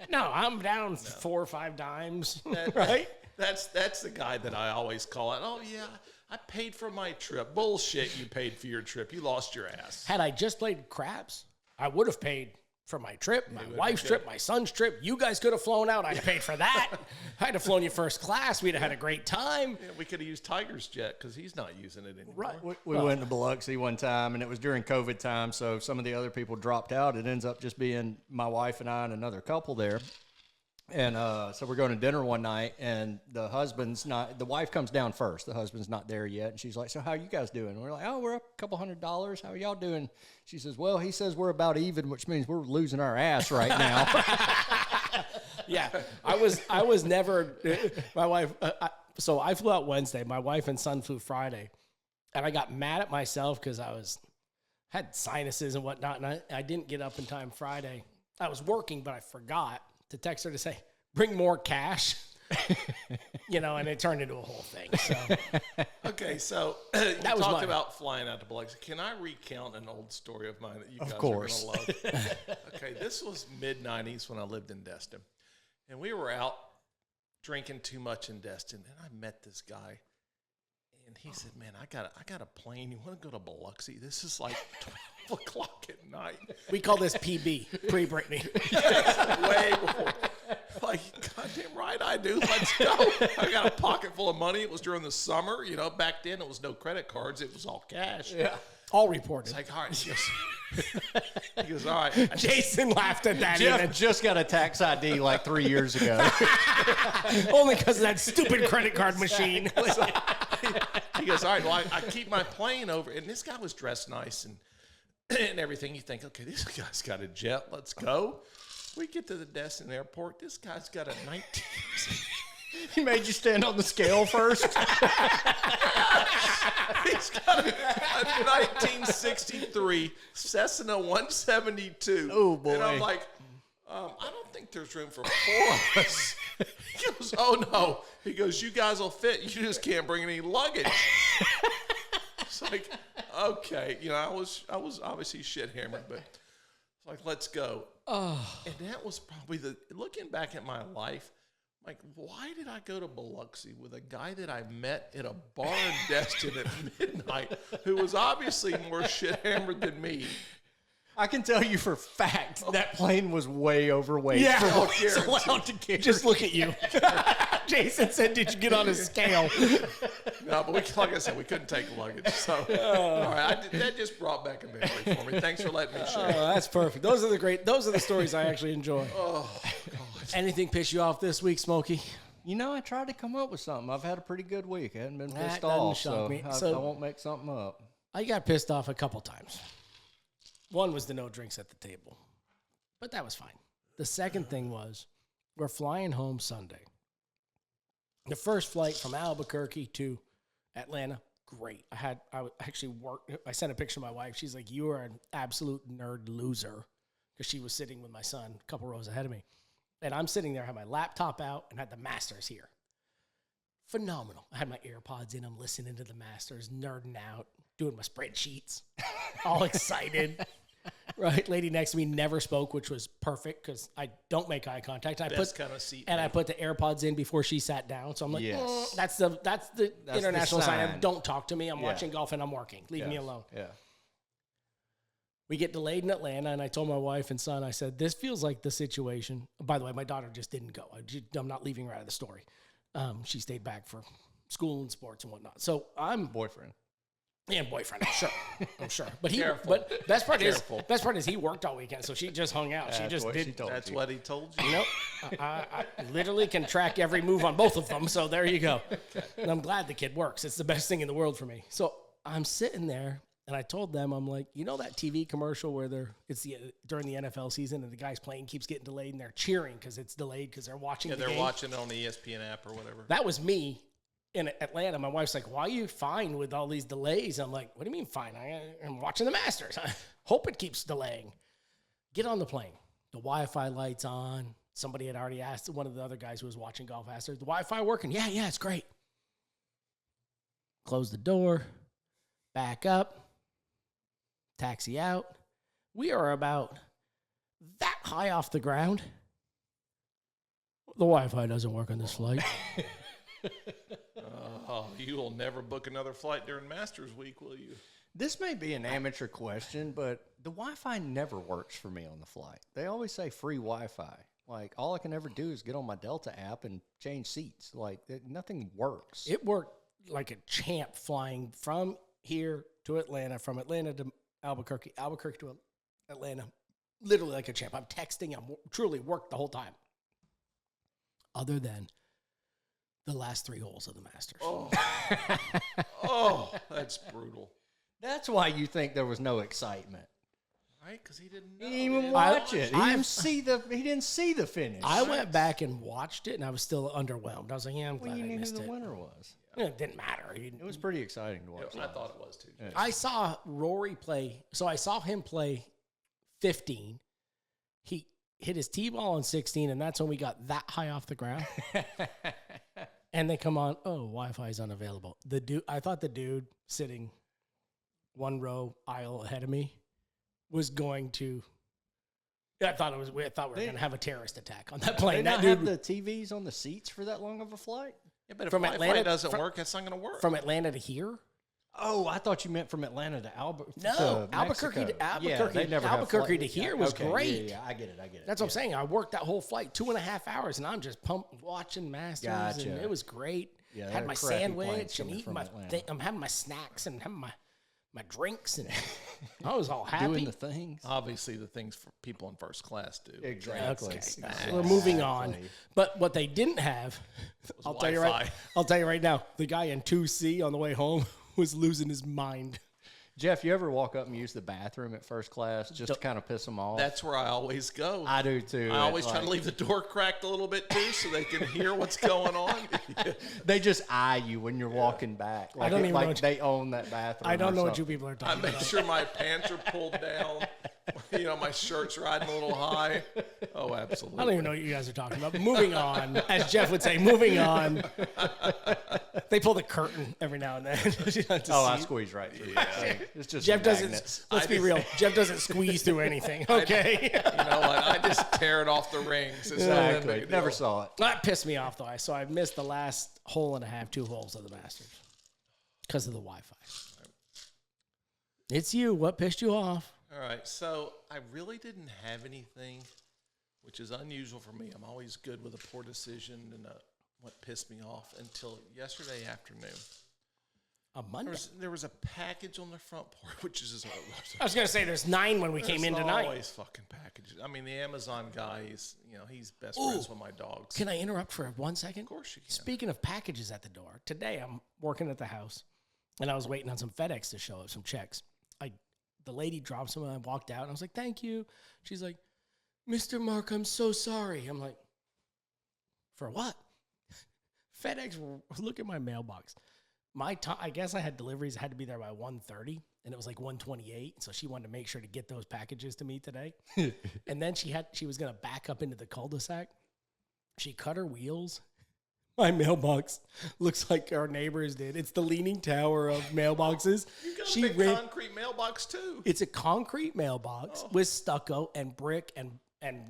No, I'm down 4 or 5 dimes, right? That's the guy that I always call it. Oh, yeah, I paid for my trip. Bullshit, you paid for your trip. You lost your ass. Had I just played craps, I would have paid for my trip, my wife's trip, my son's trip. You guys could have flown out. I'd have paid for that. I'd have flown you first class. We'd have had a great time. Yeah, we could have used Tiger's jet because he's not using it anymore. Right. We went to Biloxi one time, and it was during COVID time, so some of the other people dropped out. It ends up just being my wife and I and another couple there. And so we're going to dinner one night, and the wife comes down first. The husband's not there yet. And she's like, so how you guys doing? And we're like, oh, we're up a couple $100. How are y'all doing? She says, well, he says we're about even, which means we're losing our ass right now. Yeah, I was never, my wife, so I flew out Wednesday. My wife and son flew Friday. And I got mad at myself because had sinuses and whatnot, and I didn't get up in time Friday. I was working, but I forgot to text her to say, bring more cash, and it turned into a whole thing. So, okay, so you talked about flying out to Biloxi. Can I recount an old story of mine that you guys are going to love? Okay, this was mid-'90s when I lived in Destin. And we were out drinking too much in Destin, and I met this guy. And he said, man, I got a plane. You want to go to Biloxi? This is like 12 o'clock at night. We call this PB, pre-Britney. Way before. Like, goddamn right I do. Let's go. I got a pocket full of money. It was during the summer. Back then it was no credit cards. It was all cash. Yeah. All reported. It's like, all right. He goes, all right. Jason laughed at that. Jeff just got a tax ID like 3 years ago. Only because of that stupid credit card machine. He goes, all right, well, I keep my plane over. And this guy was dressed nice and everything. You think, okay, this guy's got a jet. Let's go. We get to the Destin airport. This guy's got a 19... He made you stand on the scale first. He's got a 1963 Cessna 172. Oh, boy. And I'm like, I don't think there's room for 4 of us. He goes, oh, no. He goes, you guys will fit. You just can't bring any luggage. It's like, okay. I was obviously shit-hammered, but it's like, let's go. Oh. And that was probably looking back at my life, like, why did I go to Biloxi with a guy that I met at a bar in Destin at midnight who was obviously more shit-hammered than me? I can tell you for a fact that plane was way overweight. Yeah, for what it's allowed to carry. Just look at you. Jason said, did you get on a scale? No, but like I said, we couldn't take luggage. So, all right, that just brought back a memory for me. Thanks for letting me share. Oh, that's perfect. Those are the stories I actually enjoy. Oh, God. Anything piss you off this week, Smokey? I tried to come up with something. I've had a pretty good week. I hadn't been pissed That off, doesn't shock me. I won't make something up. I got pissed off a couple times. One was the no drinks at the table, but that was fine. The second thing was we're flying home Sunday. The first flight from Albuquerque to Atlanta, great. I actually worked. I sent a picture to my wife. She's like, you are an absolute nerd loser, because she was sitting with my son a couple rows ahead of me. And I'm sitting there, I had my laptop out and had the Masters here. Phenomenal. I had my AirPods in. I'm listening to the Masters, nerding out, doing my spreadsheets, all excited. Right, lady next to me never spoke, which was perfect because I don't make eye contact. I put the AirPods in before she sat down, so I'm like, yes. That's the international the sign of don't talk to me. I'm watching golf and I'm working. Leave me alone. Yeah. We get delayed in Atlanta, and I told my wife and son, I said, this feels like the situation. By the way, my daughter just didn't go. I'm not leaving her out of the story. She stayed back for school and sports and whatnot. So I'm boyfriend. And boyfriend, I'm sure. But best part is he worked all weekend, so she just hung out. She just did. That's what he told you. Nope. I literally can track every move on both of them. So there you go. Okay. And I'm glad the kid works. It's the best thing in the world for me. So I'm sitting there, and I told them, I'm like, that TV commercial where during the NFL season and the guy's plane keeps getting delayed and they're cheering because it's delayed because they're watching. Yeah, they're watching it on the ESPN app or whatever. That was me. In Atlanta, my wife's like, why are you fine with all these delays? I'm like, what do you mean fine? I'm watching the Masters. I hope it keeps delaying. Get on the plane. The Wi-Fi light's on. Somebody had already asked one of the other guys who was watching golf, asked her, the Wi-Fi working? Yeah, it's great. close the door, back up, taxi out. We are about that high off the ground. The Wi-Fi doesn't work on this flight. Oh, you will never book another flight during Masters Week, will you? This may be an amateur question, but the Wi-Fi never works for me on the flight. They always say free Wi-Fi. Like, all I can ever do is get on my Delta app and change seats. Like, nothing works. It worked like a champ flying from here to Atlanta, from Atlanta to Albuquerque, Albuquerque to Atlanta. Literally like a champ. I'm texting. I'm truly worked the whole time. Other than the last 3 holes of the Masters. Oh, that's brutal. That's why you think there was no excitement. Right? Because he didn't know. He didn't even watch it. He didn't see the finish. I went back and watched it, and I was still underwhelmed. I was like, yeah, I'm glad I missed who it. the winner was. Yeah, it didn't matter. It was pretty exciting to watch. I thought it was too. Yeah. I saw Rory play. So I saw him play 15. He hit his tee ball on 16, and that's when we got that high off the ground. And they come on, oh, Wi-Fi is unavailable. I thought the dude sitting 1 row aisle ahead of me was going to. I thought we were going to have a terrorist attack on that plane. They That not dude have the TVs on the seats for that long of a flight? Yeah, but if From Wi-Fi Atlanta- doesn't work, that's not going to work. from Atlanta to here. Oh, I thought you meant from Atlanta to Albuquerque. No, Albuquerque to Albuquerque to here was great. Yeah, I get it. That's what I'm saying. I worked that whole flight 2.5 hours, and I'm just watching Masters, Gotcha. and it was great. Yeah, had they're my crappy sandwich planes and coming eating from my Atlanta. I'm having my snacks and having my drinks, and I was all happy. Doing the things. Obviously, the things for people in first class do. Exactly. Okay. We're moving on. But what they didn't have, I'll tell you right now, the guy in 2C on the way home was losing his mind. Jeff, you ever walk up and use the bathroom at first class just to kind of piss them off? That's where I always go. I do too. I always try to leave the door cracked a little bit too, so they can hear what's going on. They just eye you when you're walking back. Like, don't even know what they own that bathroom. I don't or know what you something. people are I talking make about. sure my pants are pulled down. My shirt's riding a little high. Oh, absolutely. I don't even know what you guys are talking about. But moving on, as Jeff would say, moving on. They pull the curtain every now and then. I squeeze right through. It's just Jeff doesn't. magnets. Let's be real. Jeff doesn't squeeze through anything. Okay. You know what? I just tear it off the rings. It's not that big a Exactly. Never deal. saw it. That pissed me off though. So I missed the last hole and a half, 2 holes of the Masters because of the Wi-Fi. It's you. What pissed you off? All right, so I really didn't have anything, which is unusual for me. I'm always good with a poor decision and what pissed me off until yesterday afternoon. A Monday. There was a package on the front porch, which is I was gonna say there's 9 when we came in tonight. Always fucking packages. I mean, the Amazon guy is, he's best friends with my dogs. Can I interrupt for 1 second? Of course you can. Speaking of packages at the door, today I'm working at the house, and I was waiting on some FedEx to show up, some checks. The lady drops them, and I walked out, and I was like, thank you. She's like, Mr. Mark, I'm so sorry. I'm like, for what? FedEx, look at my mailbox. My time, I guess I had deliveries. I had to be there by 1:30, and it was like 1:28. So she wanted to make sure to get those packages to me today. And then she was going to back up into the cul-de-sac. She cut her wheels. My mailbox looks like our neighbors did. It's the Leaning Tower of mailboxes. You got a big concrete mailbox too. It's a concrete mailbox with stucco and brick and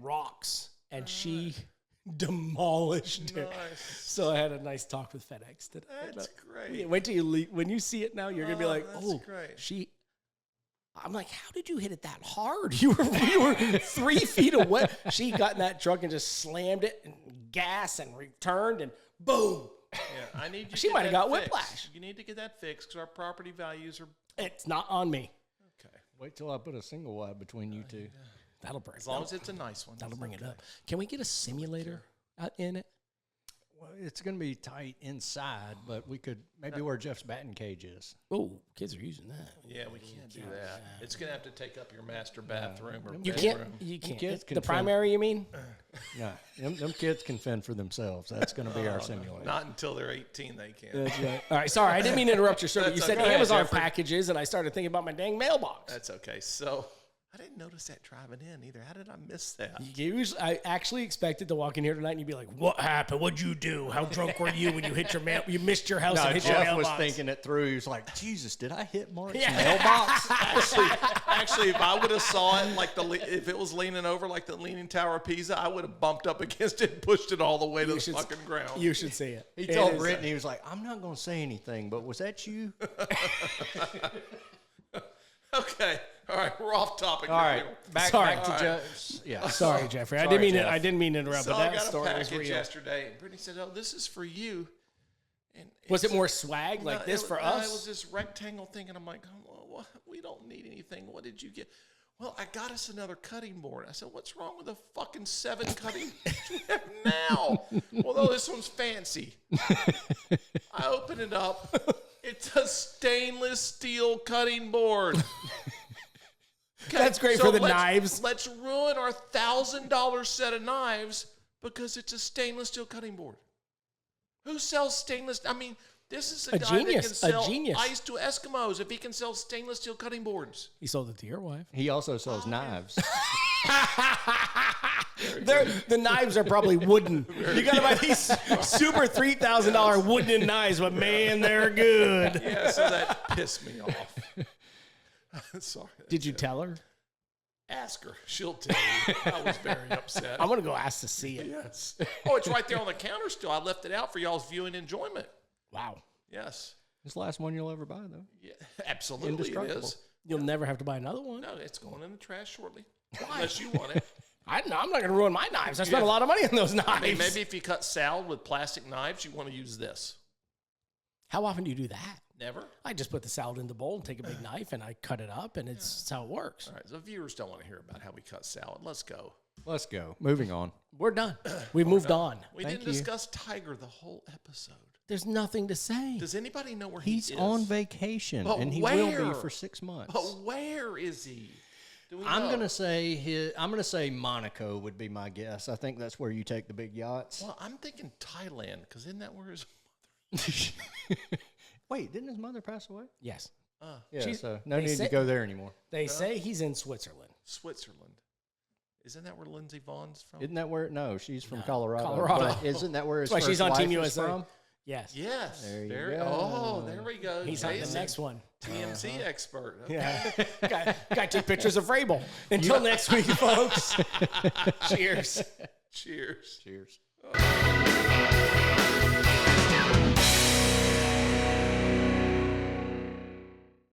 rocks, and she demolished it. So I had a nice talk with FedEx today. That's great. Wait till you leave. When you see it now, you're gonna be like, that's great. I'm like, how did you hit it that hard? You were 3 feet away. She got in that truck and just slammed it and gas and returned and boom. Yeah, I need you. She might have got fixed. whiplash. You need to get that fixed because our property values are It's not on me. okay. Wait till I put a single wide between you two. That'll bring As long as it's a nice one. that'll bring it up. Can we get a simulator in it? Well, it's going to be tight inside, but we could maybe where Jeff's batting cage is. Oh, kids are using that. Yeah, we can't do that. It's gonna have to take up your master bathroom or You bedroom. can't. You can't. kids can The primary, you mean? Yeah, them kids can fend for themselves. That's going to be our simulator. Not until they're 18, they can. That's right. All right, sorry, I didn't mean to interrupt your story. You That's said okay. Amazon Jeffrey. packages, and I started thinking about my dang mailbox. That's okay. So I didn't notice that driving in either. How did I miss that? I actually expected to walk in here tonight and you'd be like, "What happened? What'd you do? How drunk were you when you hit your mail? You missed your house and hit your Jeff mailbox." was thinking it through. He was like, "Jesus, did I hit Mark's mailbox?" Actually, if I would have saw it if it was leaning over like the Leaning Tower of Pisa, I would have bumped up against it and pushed it all the way to the fucking ground. You should see it. He told Brittany, he was like, "I'm not going to say anything, but was that you?" Okay. All right, we're off topic. All right, back to Jeff. Yeah, sorry, Jeffrey. I didn't mean to interrupt. So but I that got a story was package real. yesterday, and Brittany said, "Oh, this is for you." And Was it more swag like this for us? It was this rectangle thing, and I'm like, "Oh, we don't need anything. What did you get?" Well, I got us another cutting board. I said, "What's wrong with the fucking 7 cutting boards we have now?" Well, no, this one's fancy. I open it up. It's a stainless steel cutting board. Okay, That's great for the let's, knives. Let's ruin our $1,000 set of knives because it's a stainless steel cutting board. Who sells stainless? I mean, this is a guy genius, that can a sell genius. ice to Eskimos if he can sell stainless steel cutting boards. He sold it to your wife. he also sells knives. The knives are probably wooden. You got to buy these super $3,000 wooden knives, but man, they're good. Yeah, so that pissed me off. Sorry. Did you tell her? Ask her. She'll tell you. I was very upset. I'm going to go ask to see it. Yes. Oh, it's right there on the counter still. I left it out for y'all's viewing enjoyment. Wow. Yes. It's the last one you'll ever buy, though. Yeah, absolutely it Indestructible. is. You'll never have to buy another one. No, it's going in the trash shortly. Unless you want it. I'm not going to ruin my knives. I spent a lot of money on those knives. I mean, maybe if you cut salad with plastic knives, you want to use this. How often do you do that? Never? I just put the salad in the bowl and take a big knife and I cut it up, and that's how it works. All right, so viewers don't want to hear about how we cut salad. Let's go. Let's go. Moving on. We're done. We've moved on. We Thank didn't you. discuss Tiger the whole episode. There's nothing to say. Does anybody know where He's he is? on vacation, But and he where? will be for 6 months. But where is he? Do we I'm know? gonna say Monaco would be my guess. I think that's where you take the big yachts. Well, I'm thinking Thailand, because isn't that where his Wait, didn't his mother pass away? Yes. Yeah, so no they need say- to go there anymore. They say he's in Switzerland. Switzerland. Isn't that where Lindsey Vaughn's from? Isn't that where? No, she's from Colorado. Colorado. But isn't that where his That's why first she's on wife Team is USA. from? Yes. Yes. There you Very, go. Oh, there we go. He's on the Jason, next one. TMZ expert. Okay. Yeah. Guy took pictures of Vrabel. Until next week, folks. Cheers. Cheers. Cheers.